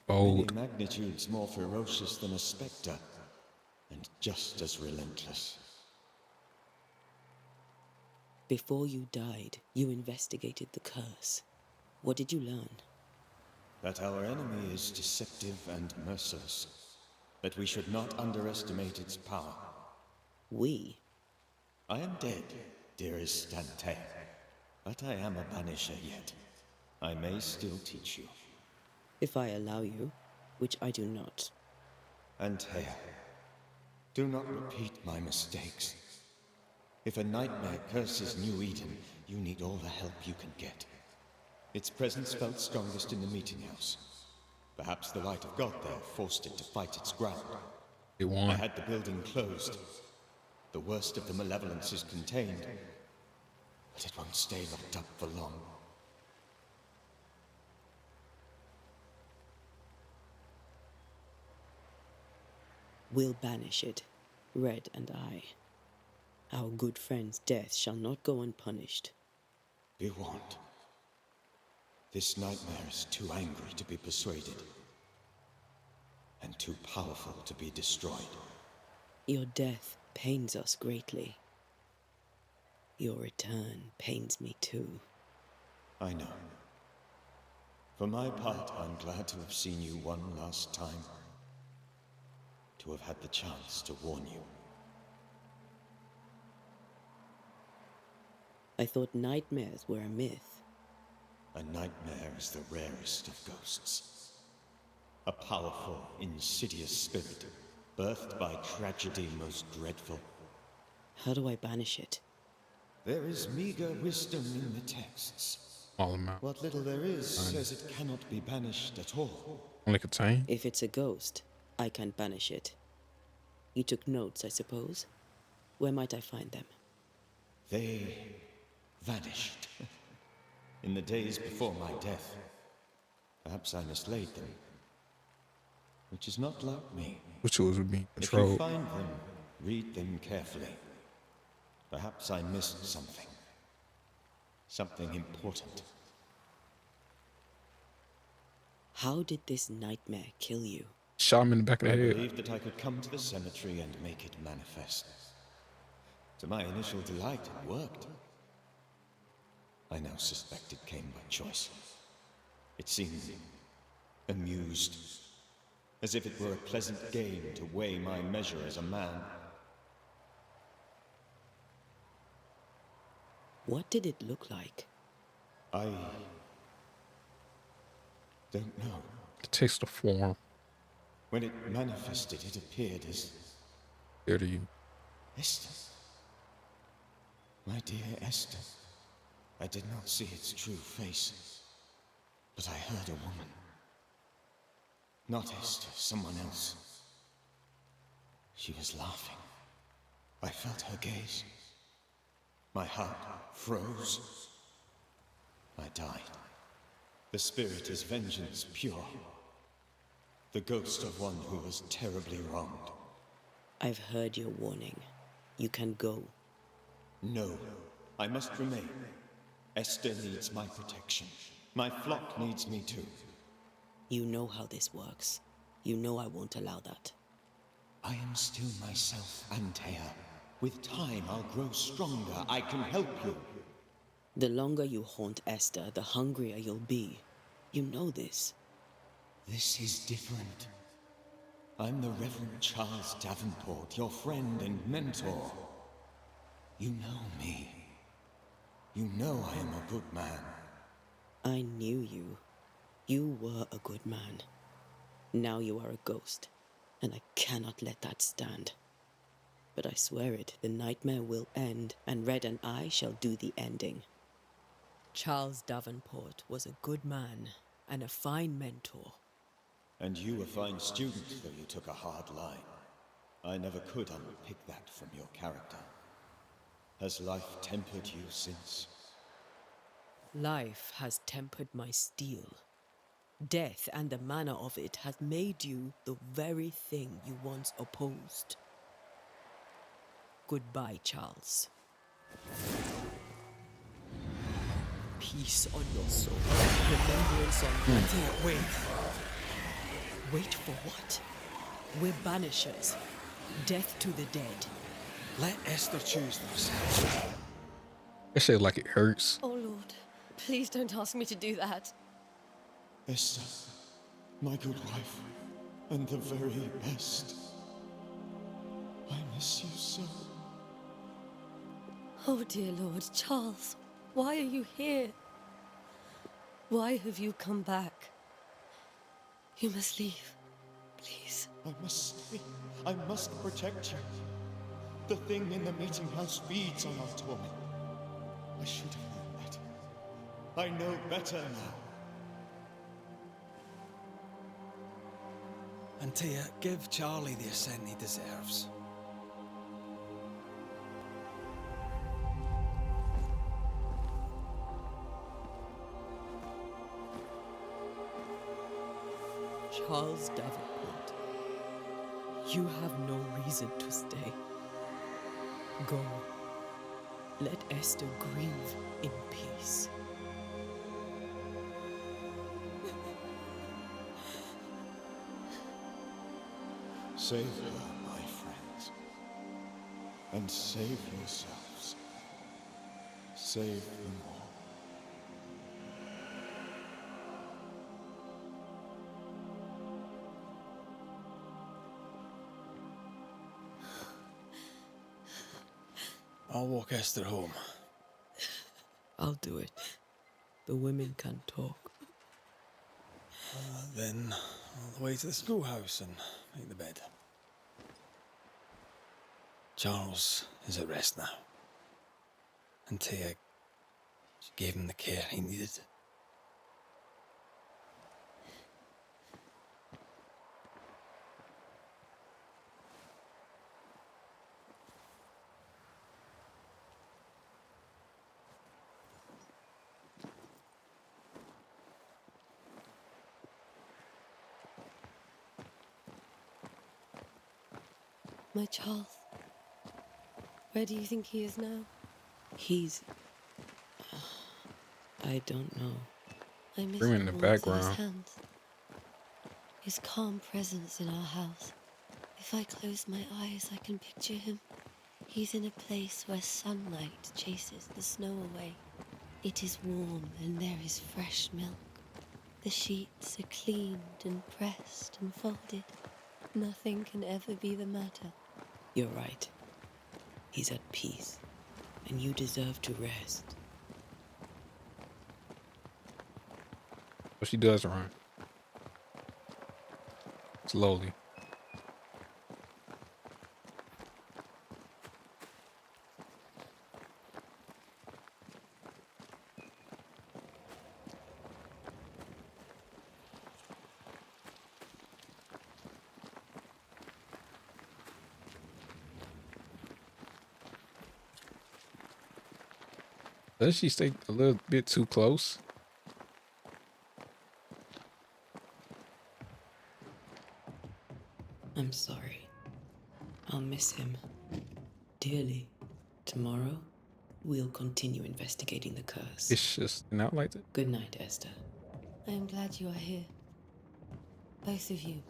Many Bold. magnitudes more ferocious than a spectre, and just as relentless. Before you died, you investigated the curse. What did you learn? That our enemy is deceptive and merciless, but we should not underestimate its power. We? I am dead, dearest Antea, but I am a Banisher yet. I may still teach you. If I allow you, which I do not. Antea, do not repeat my mistakes. If a nightmare curses New Eden, you need all the help you can get. Its presence felt strongest in the meeting house. Perhaps the light of God there forced it to fight its ground. It won. I had the building closed. The worst of the malevolence is contained, but it won't stay locked up for long. We'll banish it, Red and I. Our good friend's death shall not go unpunished. Be warned. This nightmare is too angry to be persuaded, and too powerful to be destroyed. Your death pains us greatly. Your return pains me too. I know. For my part, I'm glad to have seen you one last time. To have had the chance to warn you. I thought nightmares were a myth. A nightmare is the rarest of ghosts. A powerful, insidious spirit, birthed by tragedy most dreadful. How do I banish it? There is meager wisdom in the texts. Small amount. What little there is says it cannot be banished at all. Only contain. If it's a ghost, I can't banish it. You took notes, I suppose? Where might I find them? They vanished. In the days before my death. Perhaps I mislaid them. Which is not like me. Which was being If you controlled. find them, read them carefully. Perhaps I missed something. Something important. How did this nightmare kill you? Shot him in the back of I the head. believed that I could come to the cemetery and make it manifest. To my initial delight, it worked. I now suspect it came by choice. It seemed amused, as if it were a pleasant game to weigh my measure as a man. What did it look like? I don't know. It takes the form. When it manifested, it appeared as There to you. Esther. My dear Esther. I did not see its true face, but I heard a woman. Not Esther, someone else. She was laughing. I felt her gaze. My heart froze. I died. The spirit is vengeance pure. The ghost of one who was terribly wronged. I've heard your warning. You can go. No, I must remain. Esther needs my protection. My flock needs me too. You know how this works. You know I won't allow that. I am still myself, Antea. With time, I'll grow stronger. I can help you. The longer you haunt Esther, the hungrier you'll be. You know this. This is different. I'm the Reverend Charles Davenport, your friend and mentor. You know me. You know I am a good man. I knew you. You were a good man. Now you are a ghost, and I cannot let that stand. But I swear it, the nightmare will end, and Red and I shall do the ending. Charles Davenport was a good man and a fine mentor. And you a fine student, though you took a hard line. I never could unpick that from your character. Has life tempered you since? Life has tempered my steel. Death and the manner of it has made you the very thing you once opposed. Goodbye, Charles. Peace on your soul. Remembrance on your soul. Wait. Wait for what? We're banishers. Death to the dead. Let Esther choose themselves. That shit like it hurts. Oh, Lord. Please don't ask me to do that. Esther, my good wife, and the very best. I miss you so. Oh, dear Lord, Charles, why are you here? Why have you come back? You must leave, please. I must stay. I must protect you. The thing in the meeting house feeds on our torment. I should have known better. I know better now. Antea, give Charlie the ascent he deserves. Charles Davenport, you have no reason to stay. Go. Let Esther grieve in peace. Save her, my friends. And save yourselves. Save them all. I'll walk Esther home. I'll do it. The women can talk. Then all the way to the schoolhouse and make the bed. Charles is at rest now. Antea, she gave him the care he needed. My Charles. Where do you think he is now? He's... I don't know. I miss Bring him in the the warmth of his background. hands. His calm presence in our house. If I close my eyes, I can picture him. He's in a place where sunlight chases the snow away. It is warm and there is fresh milk. The sheets are cleaned and pressed and folded. Nothing can ever be the matter. You're right. He's at peace, and you deserve to rest. But she does run. Slowly. Does she stay a little bit too close? I'm sorry. I'll miss him dearly. Tomorrow, we'll continue investigating the curse. It's just not like that. Good night, Esther. I am glad you are here. Both of you.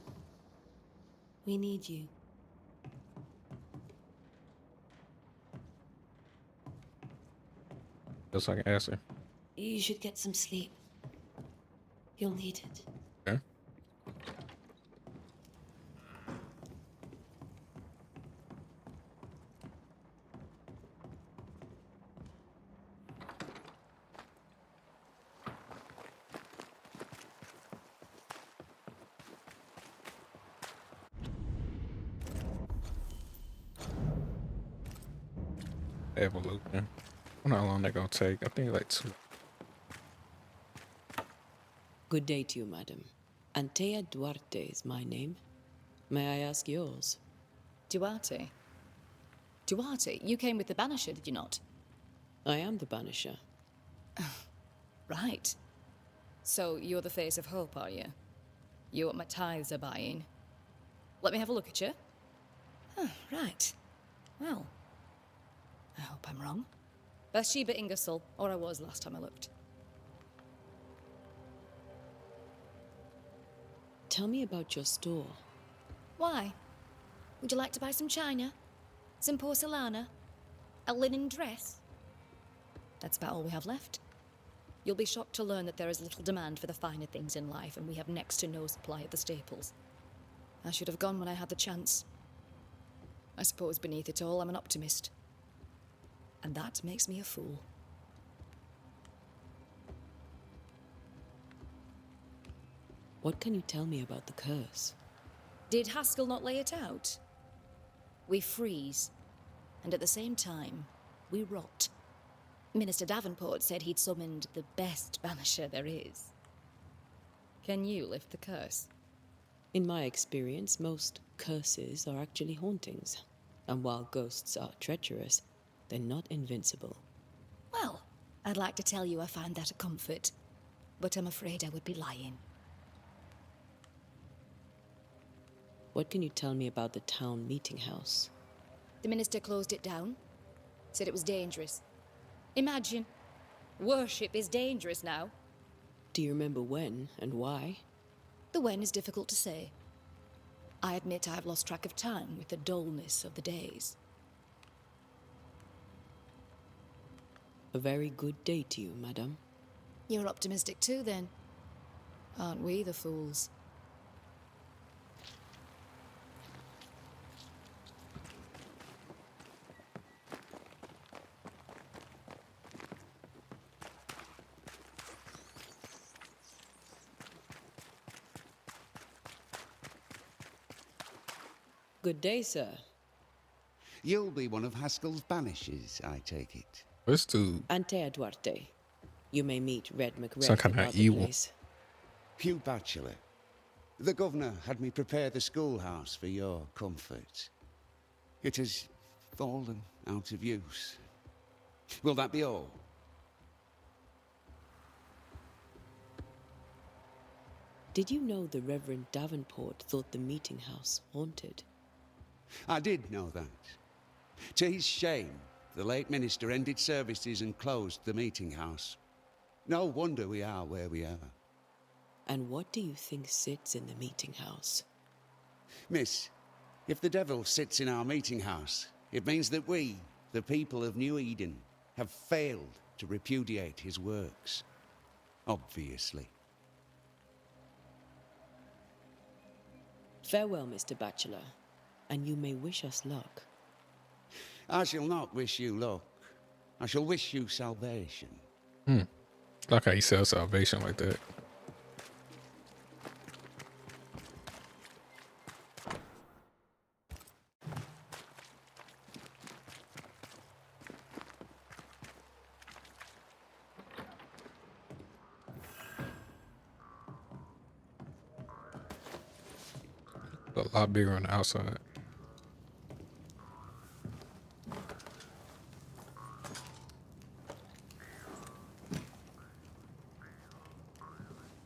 We need you. Just like I can ask her. You should get some sleep. You'll need it. Okay. Evolution. I wonder how long that gonna take. I think like 2. Good day to you, madam. Antea Duarte is my name. May I ask yours? Duarte? Duarte, you came with the Banisher, did you not? I am the Banisher. Right. So you're the face of hope, are you? You're what my tithes are buying. Let me have a look at you. Oh, right. Well, I hope I'm wrong. Bathsheba Ingersoll, or I was last time I looked. Tell me about your store. Why? Would you like to buy some china? Some porcelana? A linen dress? That's about all we have left. You'll be shocked to learn that there is little demand for the finer things in life, and we have next to no supply of the staples. I should have gone when I had the chance. I suppose beneath it all, I'm an optimist. And that makes me a fool. What can you tell me about the curse? Did Haskell not lay it out? We freeze, and at the same time, we rot. Minister Davenport said he'd summoned the best banisher there is. Can you lift the curse? In my experience, most curses are actually hauntings. And while ghosts are treacherous, they're not invincible. Well, I'd like to tell you I find that a comfort, but I'm afraid I would be lying. What can you tell me about the town meeting house? The minister closed it down, said it was dangerous. Imagine, worship is dangerous now. Do you remember when and why? The when is difficult to say. I admit I've lost track of time with the dullness of the days. A very good day to you, madam. You're optimistic too, then. Aren't we the fools? Good day, sir. You'll be one of Haskell's banishers, I take it. This dude. Antea Duarte. You may meet Red McRae Some kind of evil. place. Hugh Batchelor. The governor had me prepare the schoolhouse for your comfort. It has fallen out of use. Will that be all? Did you know the Reverend Davenport thought the meeting house haunted? I did know that. To his shame, the late minister ended services and closed the meeting house. No wonder we are where we are. And what do you think sits in the meeting house? Miss, if the devil sits in our meeting house, it means that we, the people of New Eden, have failed to repudiate his works. Obviously. Farewell, Mr. Batchelor, and you may wish us luck. I shall not wish you luck. I shall wish you salvation. Like how he sells salvation like that. A lot bigger on the outside.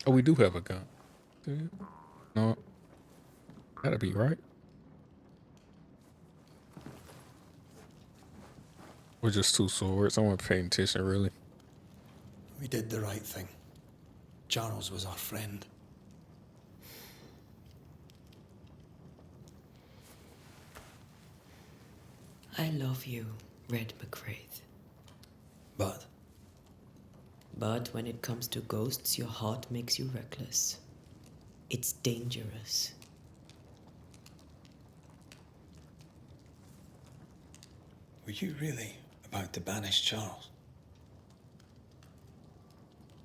Oh, we do have a gun. No, that'd be right. Or just two swords. I wasn't paying attention really. We did the right thing. Charles was our friend. I love you, Red McWraith. But But when it comes to ghosts, your heart makes you reckless. It's dangerous. were you really about to banish Charles?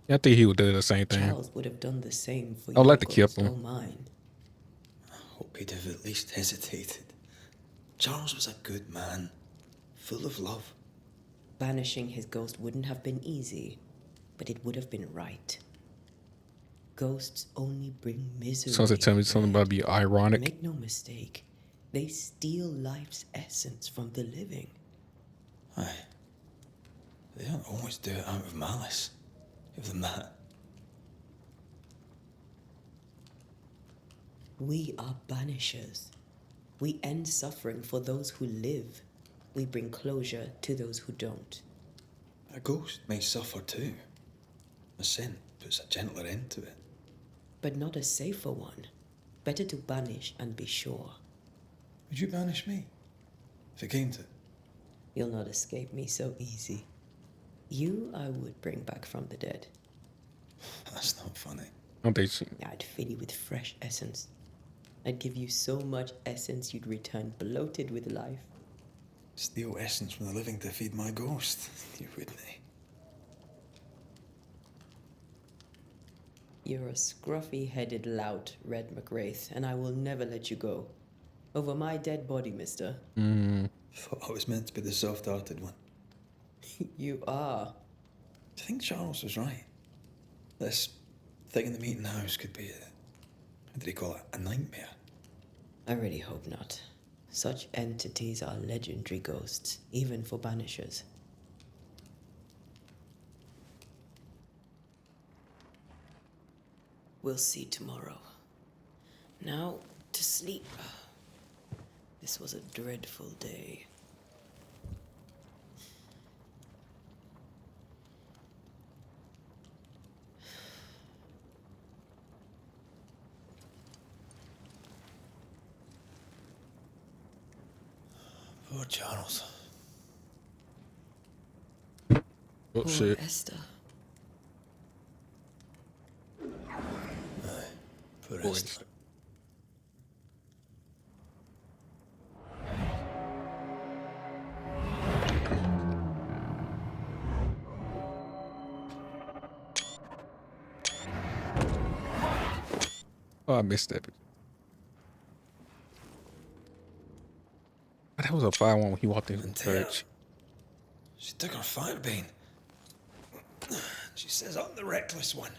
Yeah, I think he would do the same thing. Charles would have done the same for I would your like to keep ghost him. or mine. I hope he'd have at least hesitated. Charles was a good man, full of love. Banishing his ghost wouldn't have been easy, but it would have been right. Ghosts only bring misery. Sounds like tell me something about be ironic. Make no mistake, they steal life's essence from the living. Aye. They don't always do it out of malice. Give them that. We are banishers. We end suffering for those who live. We bring closure to those who don't. A ghost may suffer too. A sin puts a gentler end to it. But not a safer one. Better to banish and be sure. Would you banish me? If it came to it? You'll not escape me so easy. You I would bring back from the dead. That's not funny. Don't they see? I'd fill you with fresh essence. I'd give you so much essence you'd return bloated with life. Steal essence from the living to feed my ghost. You wouldn't, eh? You're a scruffy-headed lout, Red McWraith, and I will never let you go. Over my dead body, mister. Thought I was meant to be the soft-hearted one. You are. Do you think Charles was right? This thing in the meeting house could be what did he call it? A nightmare? I really hope not. Such entities are legendary ghosts, even for banishers. We'll see tomorrow. Now, to sleep. This was a dreadful day. Poor Charles. Oh Poor shit. Esther. Poor Boy. Esther. Oh, I missed that. That was a 5-1 when he walked in the church. She took her firebane. She says I'm the reckless one.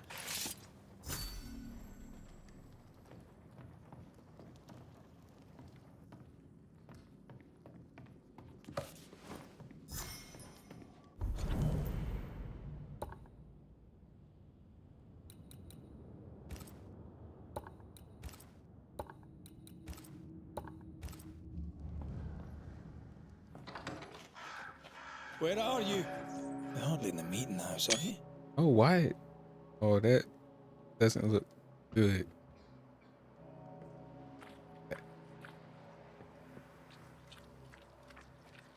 Where are you? You're hardly in the meeting house, are you? Oh, why? Oh, that doesn't look good.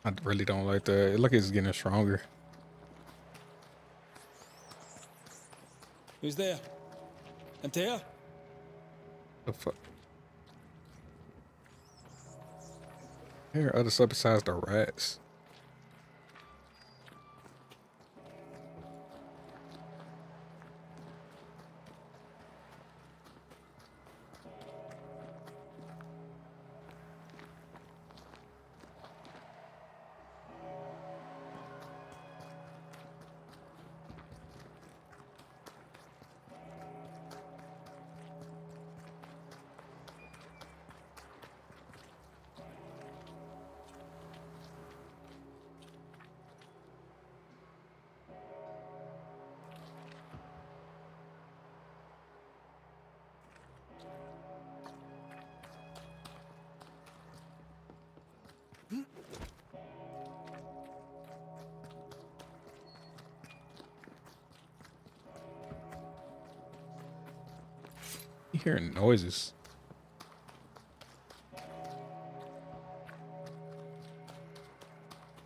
I really don't like that. It look like it's getting stronger. Who's there? Antea? The fuck? There are other stuff besides the rats. You hearing noises?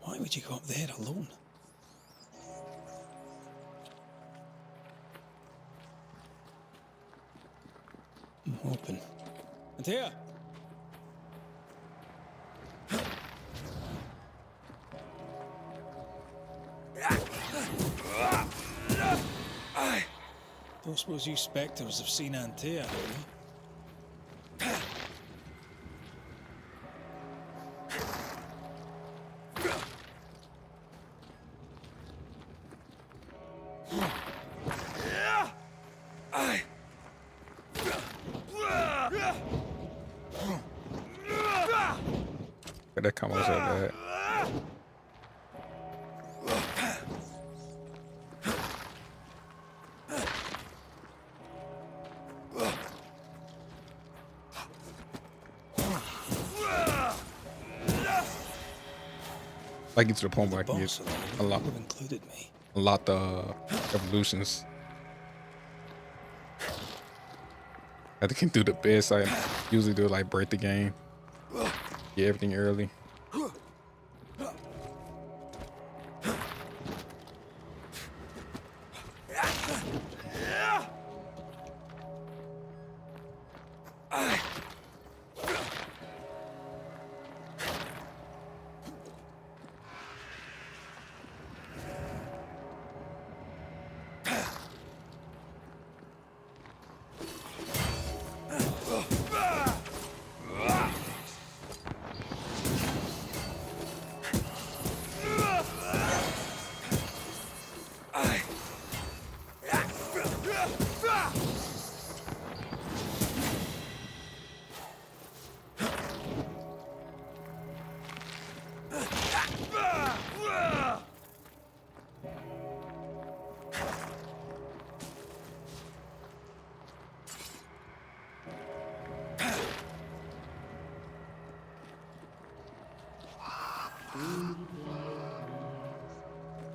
Why would you go up there alone? I'm hoping. Antea! Don't suppose you spectres have seen Antea, have you? That combo so bad. Like get to the point where I can get a lot, included me. a lot of evolutions. I can do the best. I usually do like break the game, get everything early.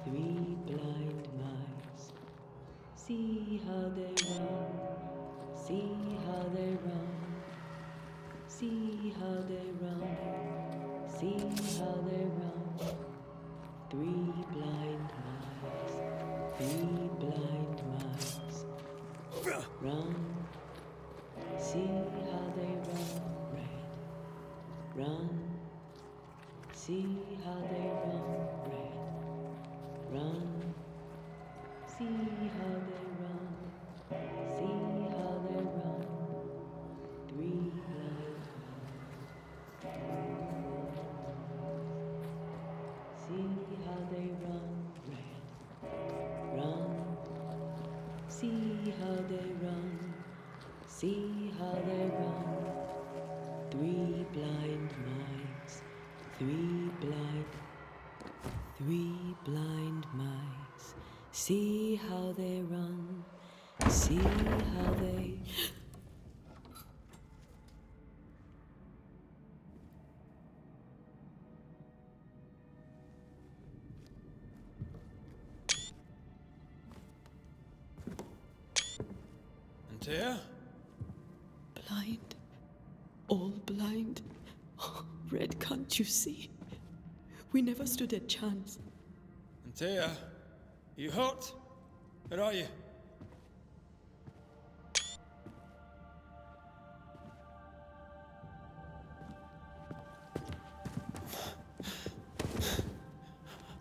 Three blind mice. See how they run. See how they run. See how they run. See how they run. Three blind mice. Three blind mice. Run. See how they run. Red. Run. See how they run. Red. Run. See how they run. See how they run. Three blind mice. See how they run. Red. Run. See how they run. See how they run. Three blind mice. Three blind mice. See how they run. See how they. Antea? Blind. All blind. Oh, Red, can't you see? We never stood a chance. Antea, you hurt? Where are you?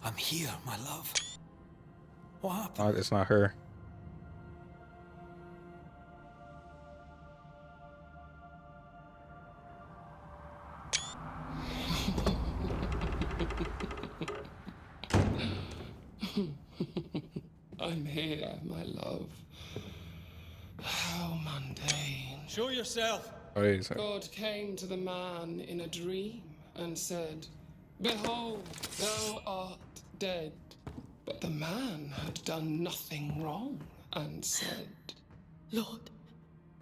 I'm here, my love. What happened? Oh, it's not her. I'm here, my love. How mundane. Show yourself. Oh, yeah, sorry. God came to the man in a dream and said, "Behold, thou art dead." But the man had done nothing wrong and said, Lord,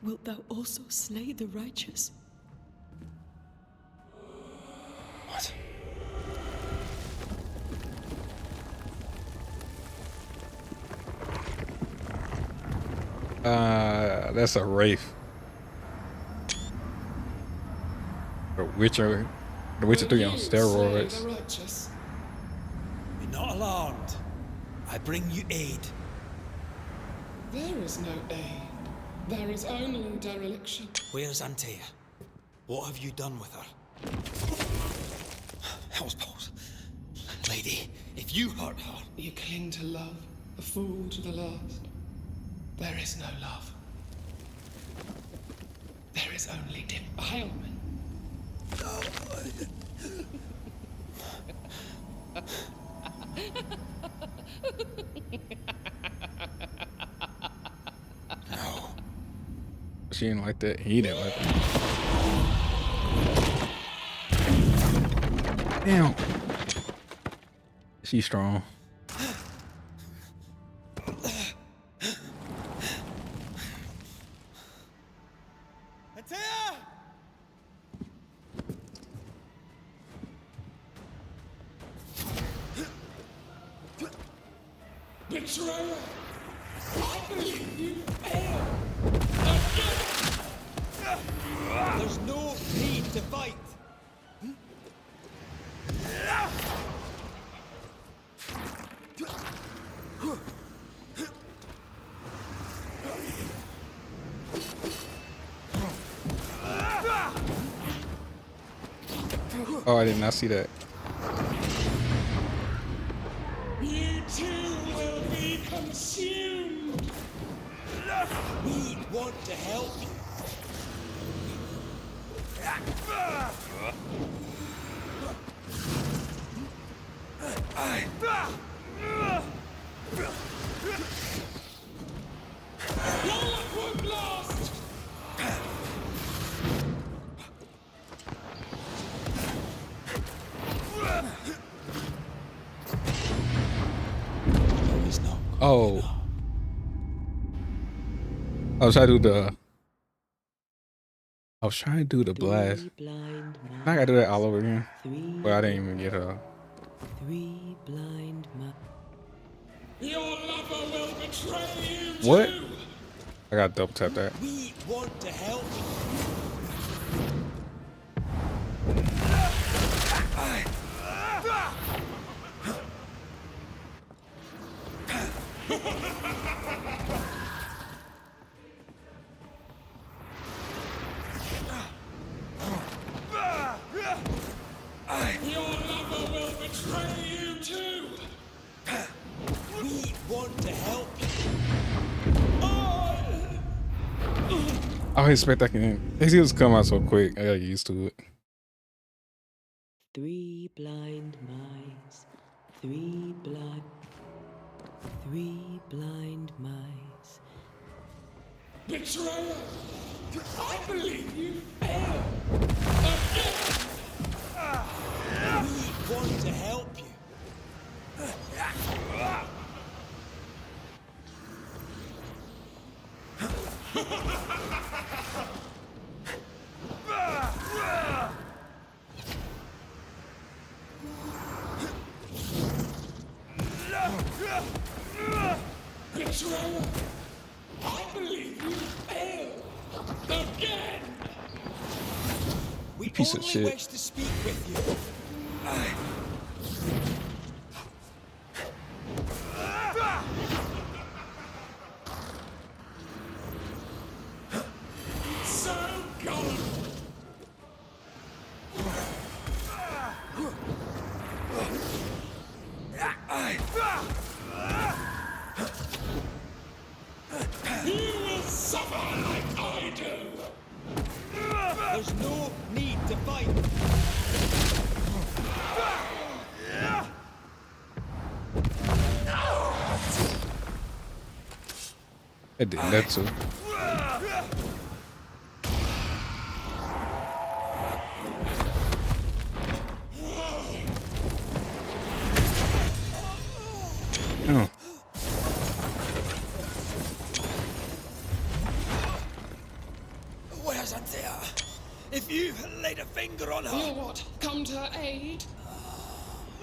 wilt thou also slay the righteous? What? That's a wraith. The Witcher 3 on Will you steroids. save the righteous? Be not alarmed. I bring you aid. There is no aid. There is only dereliction. Where's Antea? What have you done with her? Hell's balls. Lady, if you hurt her... You cling to love, a fool to the last. There is no love. There is only defilement. No. She didn't like that. He didn't like that. Damn. She's strong. Antea! Betrayer! I believe you failed! There's no need to fight. Oh, I did not see that. You too will be consumed! We want to help you. Your luck won't last! Oh. I was trying to do the blast. I gotta do that all over again. But I didn't even get her. Three blind men. Your lover will betray you What? too! I gotta double tap that. We want to help you. Your lover will betray you too! We want to help you. I expect I can. They just come out so quick. I got used to it. Three blind mice. Three blind mice. Betrayer! I believe you failed! We want to help you. Betrayer! I believe you failed! Again! We Piece of only shit. wish to speak with you. So gullible! You will suffer like I do! There's no need to fight. I did that too. Oh. Where's Antea? If you laid a finger on her... You what? Come to her aid?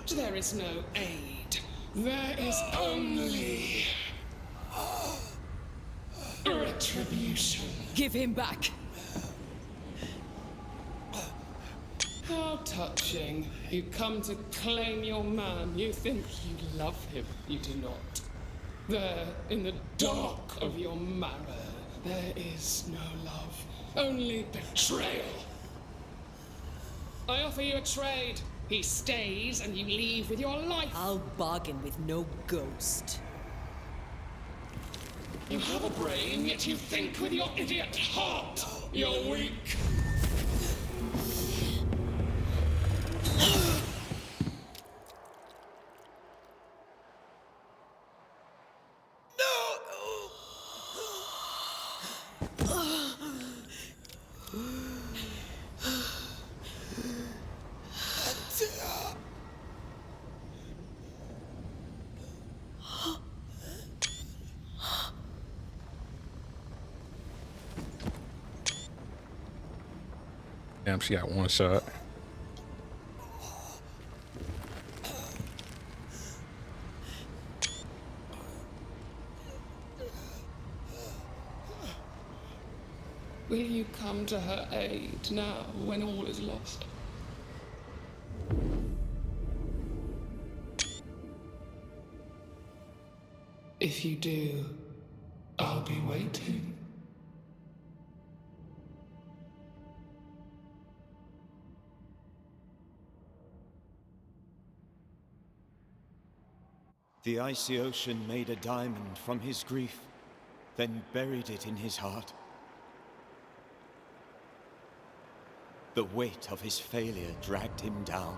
There is no aid. There is only... retribution. Give him back. How touching. You come to claim your man. You think you love him. You do not. There, in the dark of your marrow, there is no love. Only betrayal. I offer you a trade. He stays and you leave with your life. I'll bargain with no ghost. You have a brain, yet you think with your idiot heart. You're weak. Damn, she got one shot. Will you come to her aid now, when all is lost? If you do, I'll be waiting. The icy ocean made a diamond from his grief, then buried it in his heart. The weight of his failure dragged him down.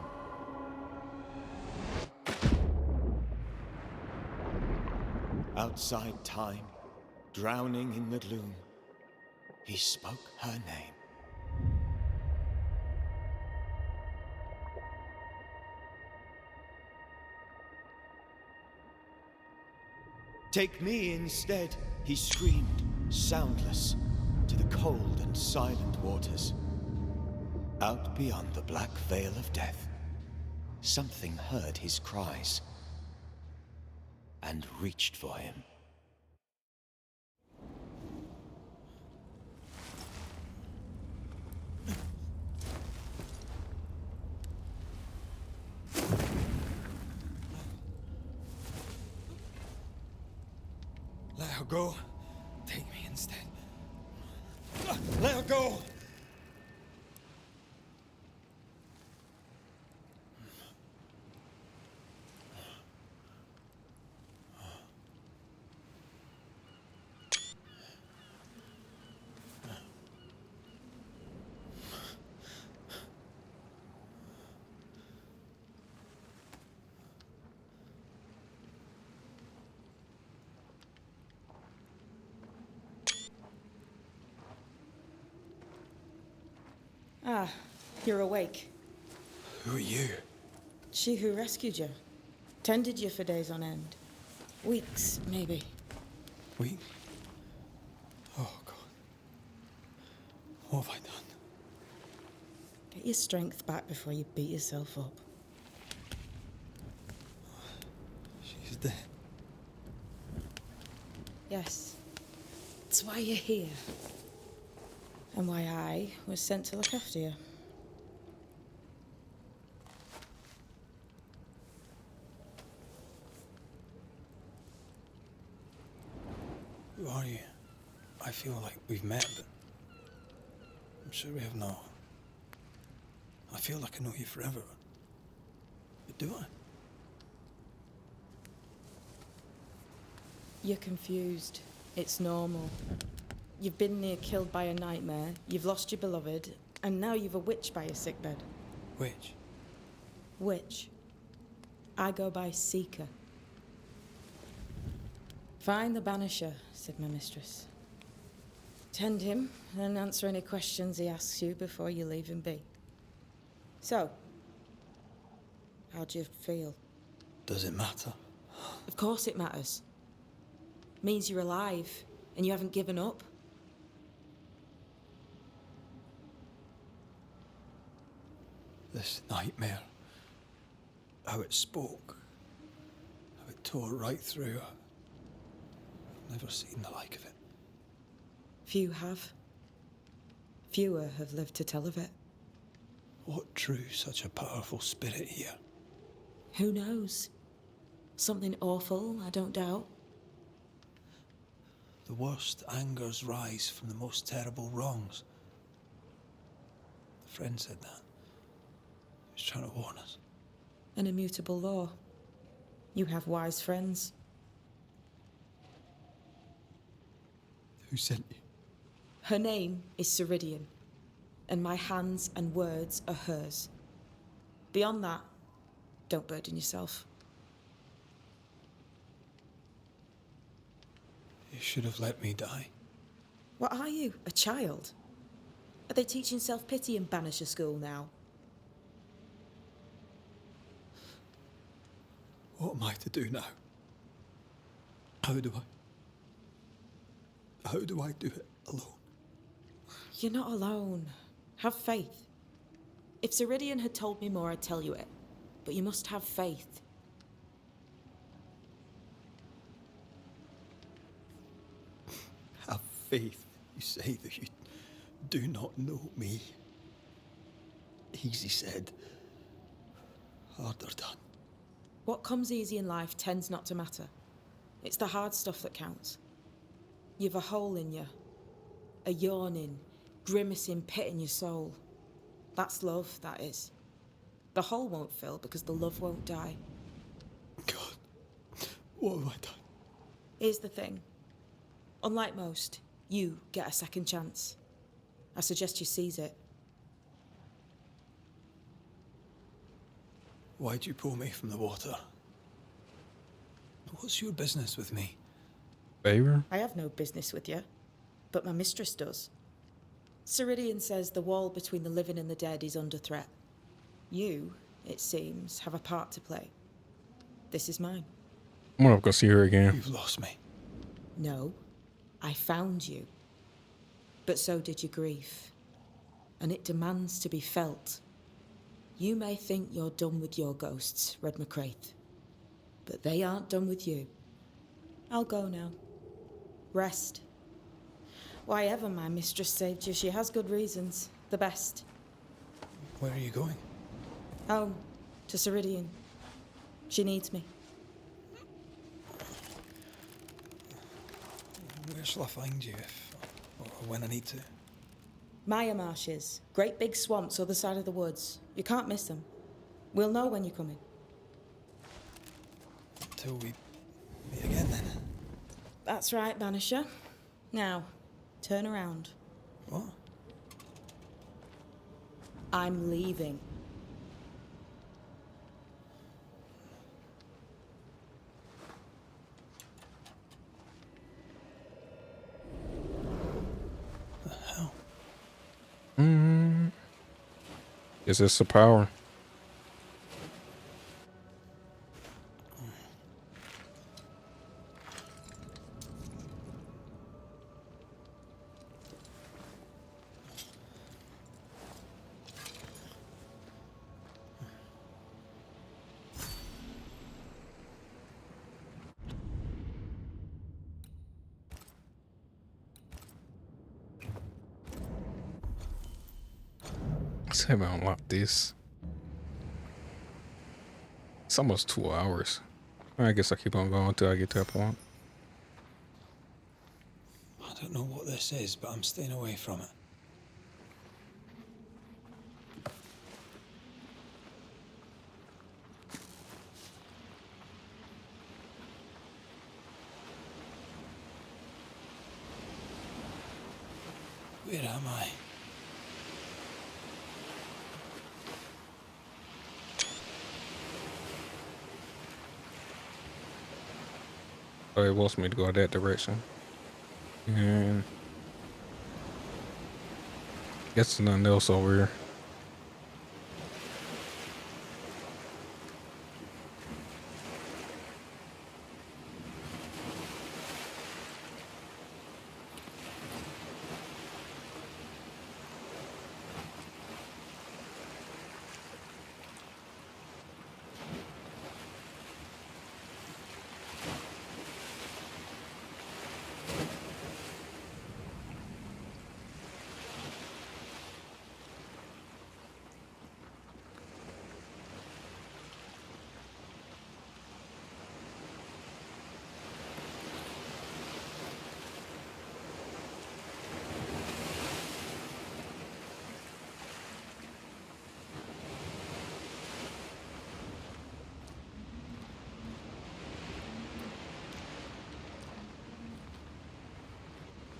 Outside time, drowning in the gloom, he spoke her name. Take me instead, he screamed, soundless, to the cold and silent waters. Out beyond the black veil of death, something heard his cries and reached for him. Let her go. Take me instead. Let her go! Ah, you're awake. Who are you? She who rescued you. Tended you for days on end. Weeks, maybe. We? Oh, God. What have I done? Get your strength back before you beat yourself up. She's dead. Yes. That's why you're here. And why I was sent to look after you. Who are you? I feel like we've met, but I'm sure we have not. I feel like I know you forever. But do I? You're confused. It's normal. You've been near killed by a nightmare, you've lost your beloved, and now you've a witch by your sickbed. Which? Witch. I go by Seeker. Find the Banisher, said my mistress. Tend him, and answer any questions he asks you before you leave him be. So, how do you feel? Does it matter? Of course it matters. Means you're alive, and you haven't given up. This nightmare. How it spoke. How it tore right through. I've never seen the like of it. Few have. Fewer have lived to tell of it. What drew such a powerful spirit here? Who knows? Something awful, I don't doubt. The worst angers rise from the most terrible wrongs. A friend said that. He was trying to warn us. An immutable law. You have wise friends. Who sent you? Her name is Ceridian, and my hands and words are hers. Beyond that, don't burden yourself. You should have let me die. What are you, a child? Are they teaching self-pity in Banisher school now? What am I to do now? How do I do it alone? You're not alone. Have faith. If Ceridian had told me more, I'd tell you it. But you must have faith. Have faith. You say that you do not know me. Easy said, harder done. What comes easy in life tends not to matter. It's the hard stuff that counts. You've a hole in you. A yawning, grimacing pit in your soul. That's love, that is. The hole won't fill because the love won't die. God, what have I done? Here's the thing. Unlike most, you get a second chance. I suggest you seize it. Why'd you pull me from the water? What's your business with me? Favor? I have no business with you, but my mistress does. Ceridian says the wall between the living and the dead is under threat. You, it seems, have a part to play. This is mine. I'm gonna go see her again. You've lost me. No, I found you. But so did your grief. And it demands to be felt. You may think you're done with your ghosts, Red McCraith. But they aren't done with you. I'll go now. Rest. Why ever my mistress saved you, she has good reasons. The best. Where are you going? Home. To Ceridian. She needs me. Where shall I find you if or when I need to? Maya marshes. Great big swamps other side of the woods. You can't miss them. We'll know when you're coming. Until we meet again then. That's right, Banisher. Now, turn around. What? I'm leaving. The hell? Is this a power? Let's have I unlock this. It's almost 2 hours. I guess I keep on going until I get to that point. I don't know what this is, but I'm staying away from it. Where am I? Oh, it wants me to go that direction. And guess there's nothing else over here.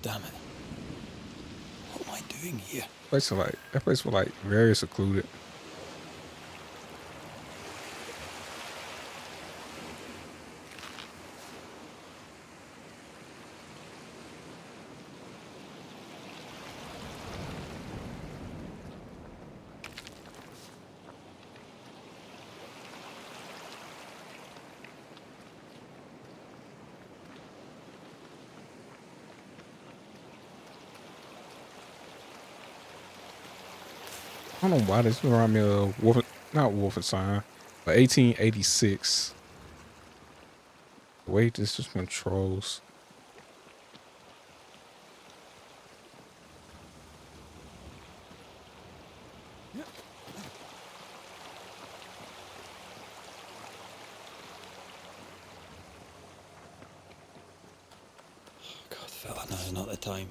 damn it. What am I doing here? That place was like very secluded. I don't know why this remind me of not Wolfenstein, but 1886. The way this just controls. God, fella, now's not the time.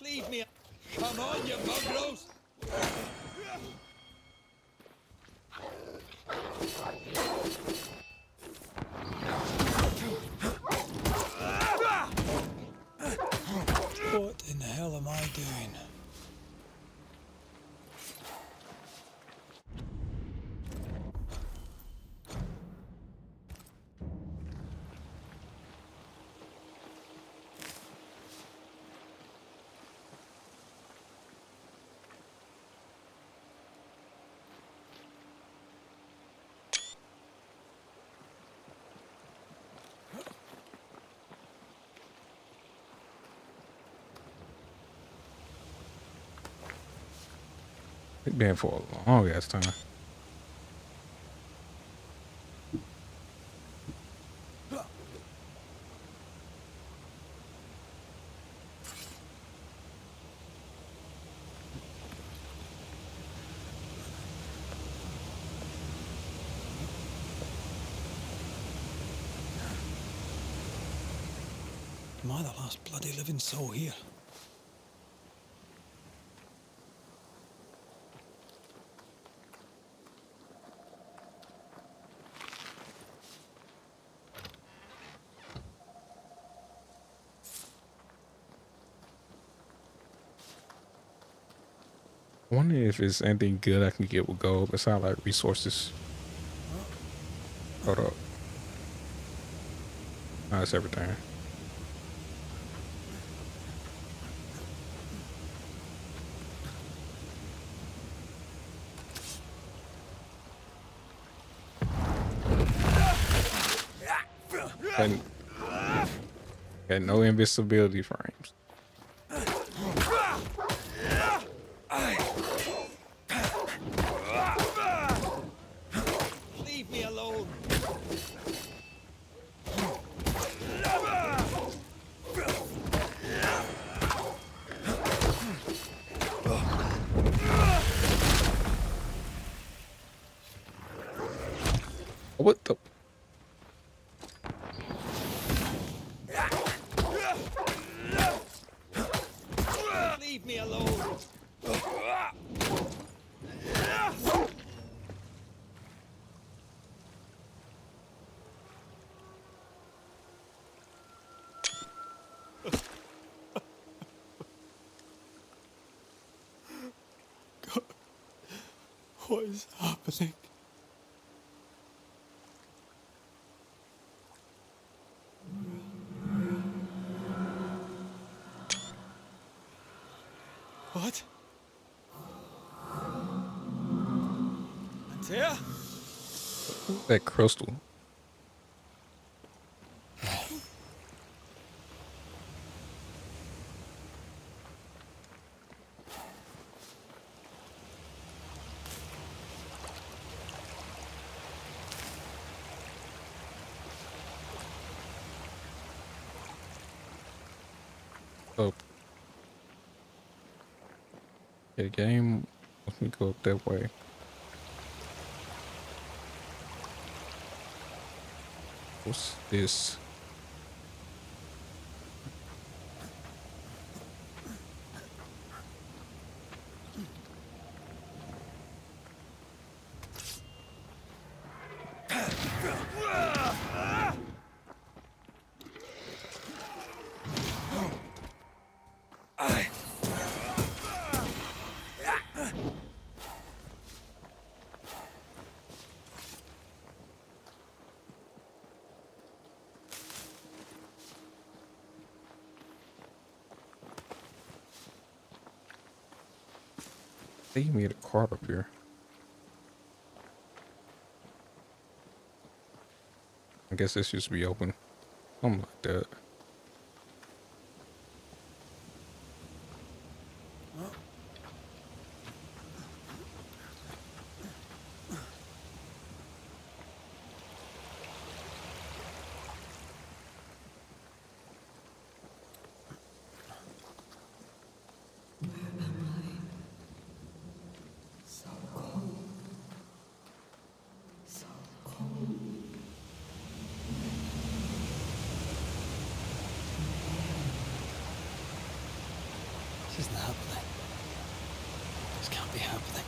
Leave me. Come on, you mongrels. What in the hell am I doing? It's been for a long ass time. Am I the last bloody living soul here? I wonder if it's anything good I can get with gold besides like resources. Hold up. That's everything. And got no invisibility frames. Leave me alone. What the? Leave me alone. God, what is happening? What? Antea? That crystal. Oh. Yeah, game. Let me go up that way. What's this? They made a card up here. I guess this used to be open. Something like that. This isn't happening. This can't be happening.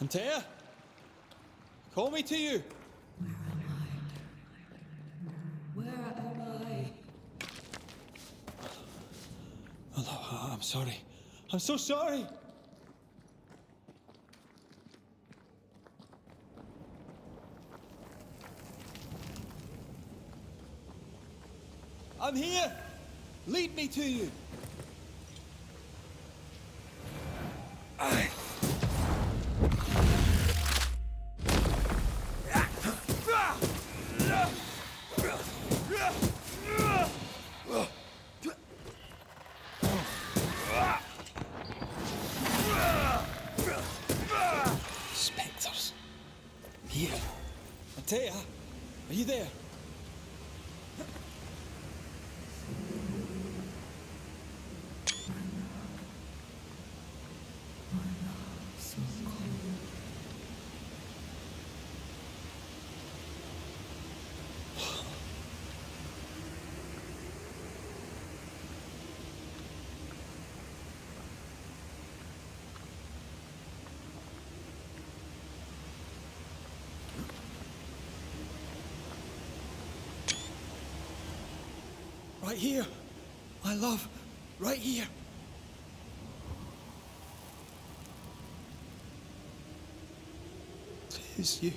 Antea? Call me to you. Where am I? Aloha, I'm sorry. I'm so sorry. I'm here. Lead me to you. Spectres. Here. Antea, are you there? Right here. My love. Right here. It is you.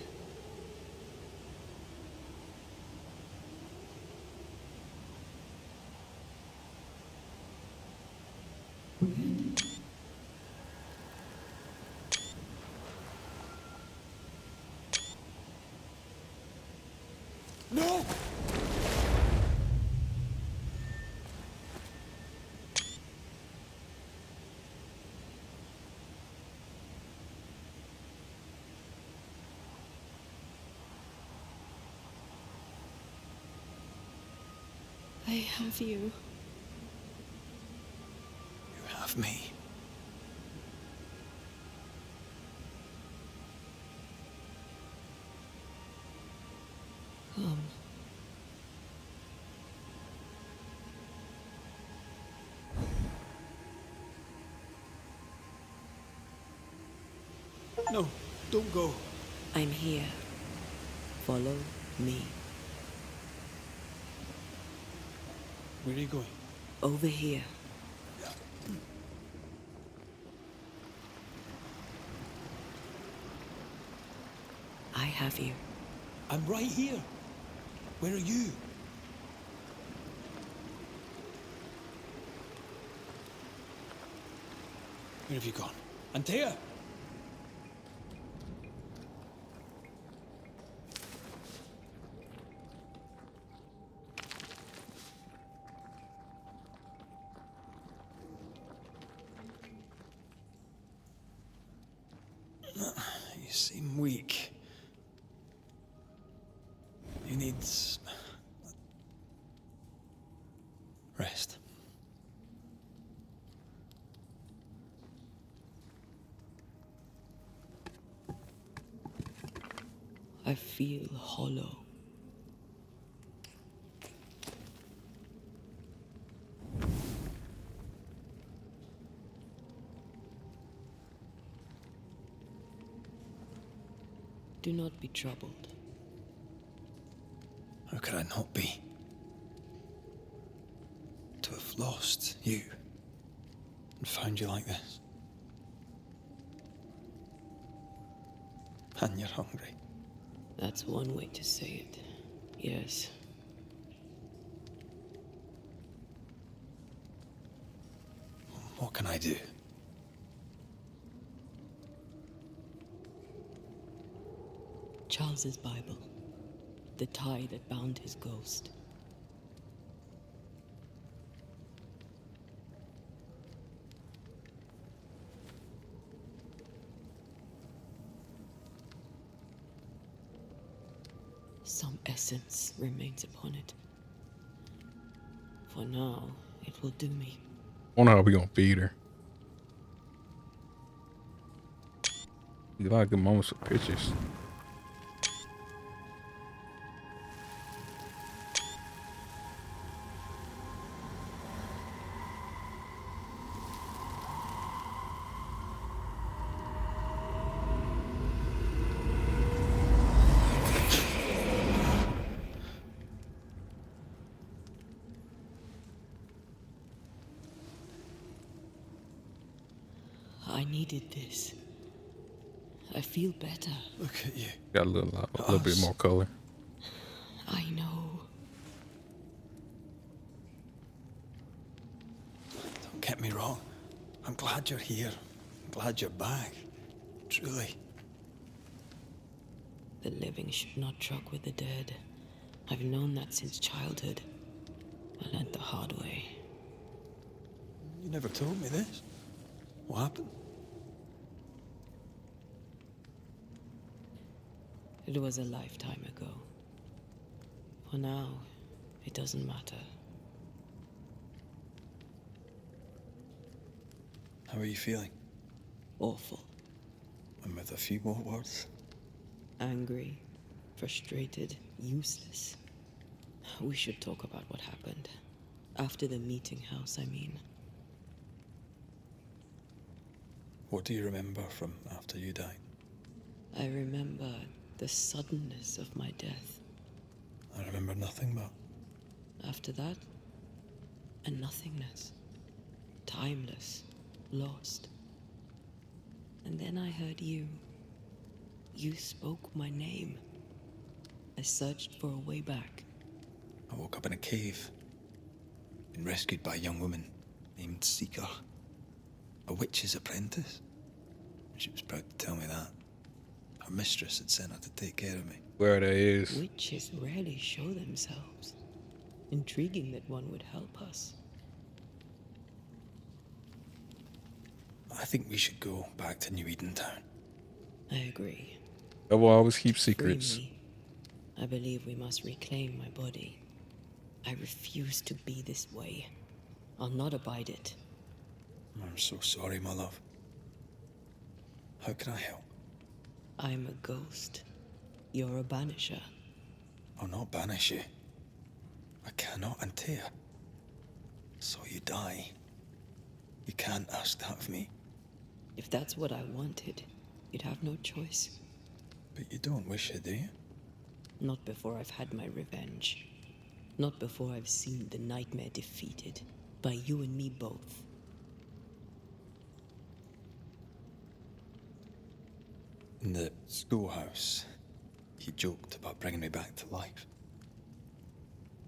No! I have you. You have me. Come. No, don't go. I'm here. Follow me. Where are you going? Over here. I have you. I'm right here. Where are you? Where have you gone? Antea! You seem weak. You need rest. I feel hollow. Do not be troubled. How could I not be? To have lost you and found you like this. And you're hungry. That's one way to say it. Yes. What can I do? Charles's Bible. The tie that bound his ghost. Some essence remains upon it. For now, it will do me. I wonder how we gonna feed her. A lot of good moments with pictures. I needed this. I feel better. Look at you. Got a little bit more color. I know. Don't get me wrong. I'm glad you're here. I'm glad you're back. Truly. The living should not truck with the dead. I've known that since childhood. I learned the hard way. You never told me this. What happened? It was a lifetime ago. For now, it doesn't matter. How are you feeling? Awful. And with a few more words? Angry, frustrated, useless. We should talk about what happened. After the meeting house, I mean. What do you remember from after you died? I remember the suddenness of my death. I remember nothing but... After that, a nothingness. Timeless, lost. And then I heard you. You spoke my name. I searched for a way back. I woke up in a cave. Been rescued by a young woman named Seeker. A witch's apprentice. She was proud to tell me that. Her mistress had sent her to take care of me. Where that is. Witches rarely show themselves. Intriguing that one would help us. I think we should go back to New Eden Town. I agree. I will always keep Free secrets. me. I believe we must reclaim my body. I refuse to be this way. I'll not abide it. I'm so sorry, my love. How can I help? I'm a ghost. You're a banisher. I'll not banish you. I cannot untear. So you die. You can't ask that of me. If that's what I wanted, you'd have no choice. But you don't wish it, do you? Not before I've had my revenge. Not before I've seen the nightmare defeated. By you and me both. In the schoolhouse, he joked about bringing me back to life.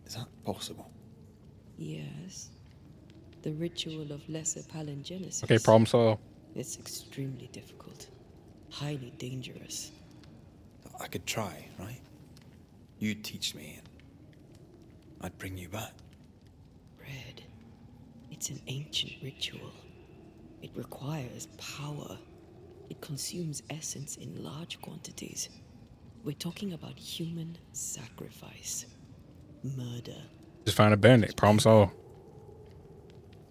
Is that possible? Yes. The ritual of lesser palingenesis. Okay, problem solved. It's extremely difficult. Highly dangerous. I could try, right? You'd teach me and I'd bring you back. Red. It's an ancient ritual. It requires power. It consumes essence in large quantities. We're talking about human sacrifice. Murder. Just find a bandit. Problem solved.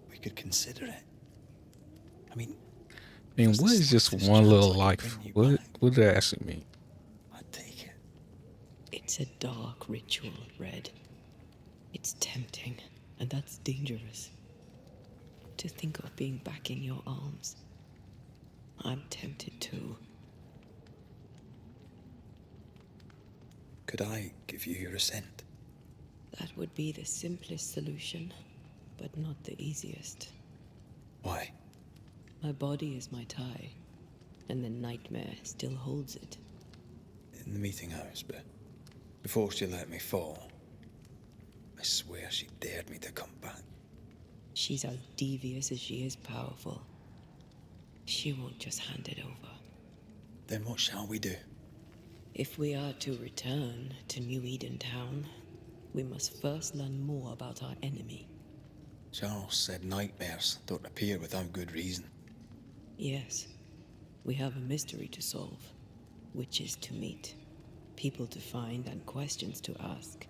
We could consider it. I mean, what is just one little life? What does that actually mean? I'd take it. It's a dark ritual, Red. It's tempting, and that's dangerous. To think of being back in your arms. I'm tempted too. Could I give you your assent? That would be the simplest solution, but not the easiest. Why? My body is my tie, and the nightmare still holds it. in the meeting house, but before she let me fall, I swear she dared me to come back. She's as devious as she is powerful. She won't just hand it over. Then what shall we do? If we are to return to New Eden Town, we must first learn more about our enemy. Charles said nightmares don't appear without good reason. Yes, we have a mystery to solve, witches to meet, people to find, and questions to ask.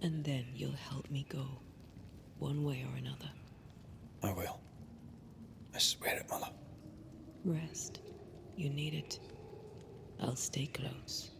And then you'll help me go, one way or another. I will. I swear it, Mother. Rest. You need it. I'll stay close.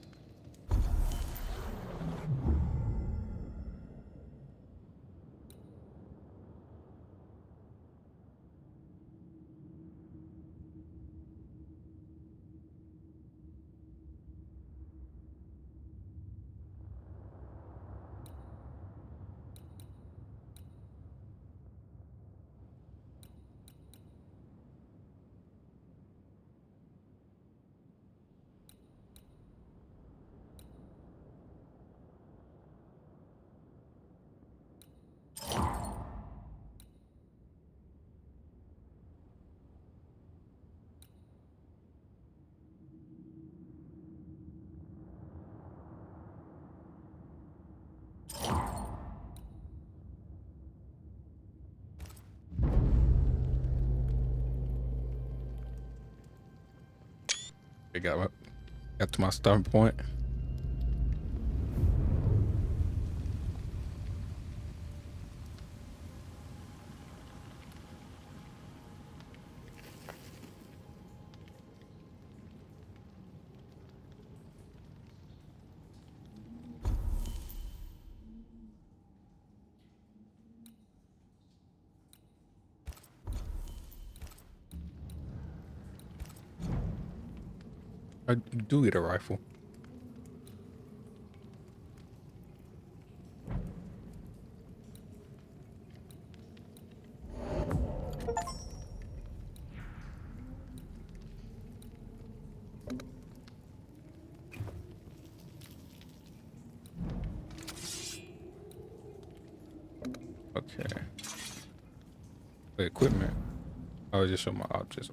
I got to my starting point. I do get a rifle. Okay. The equipment. I will just show my objects.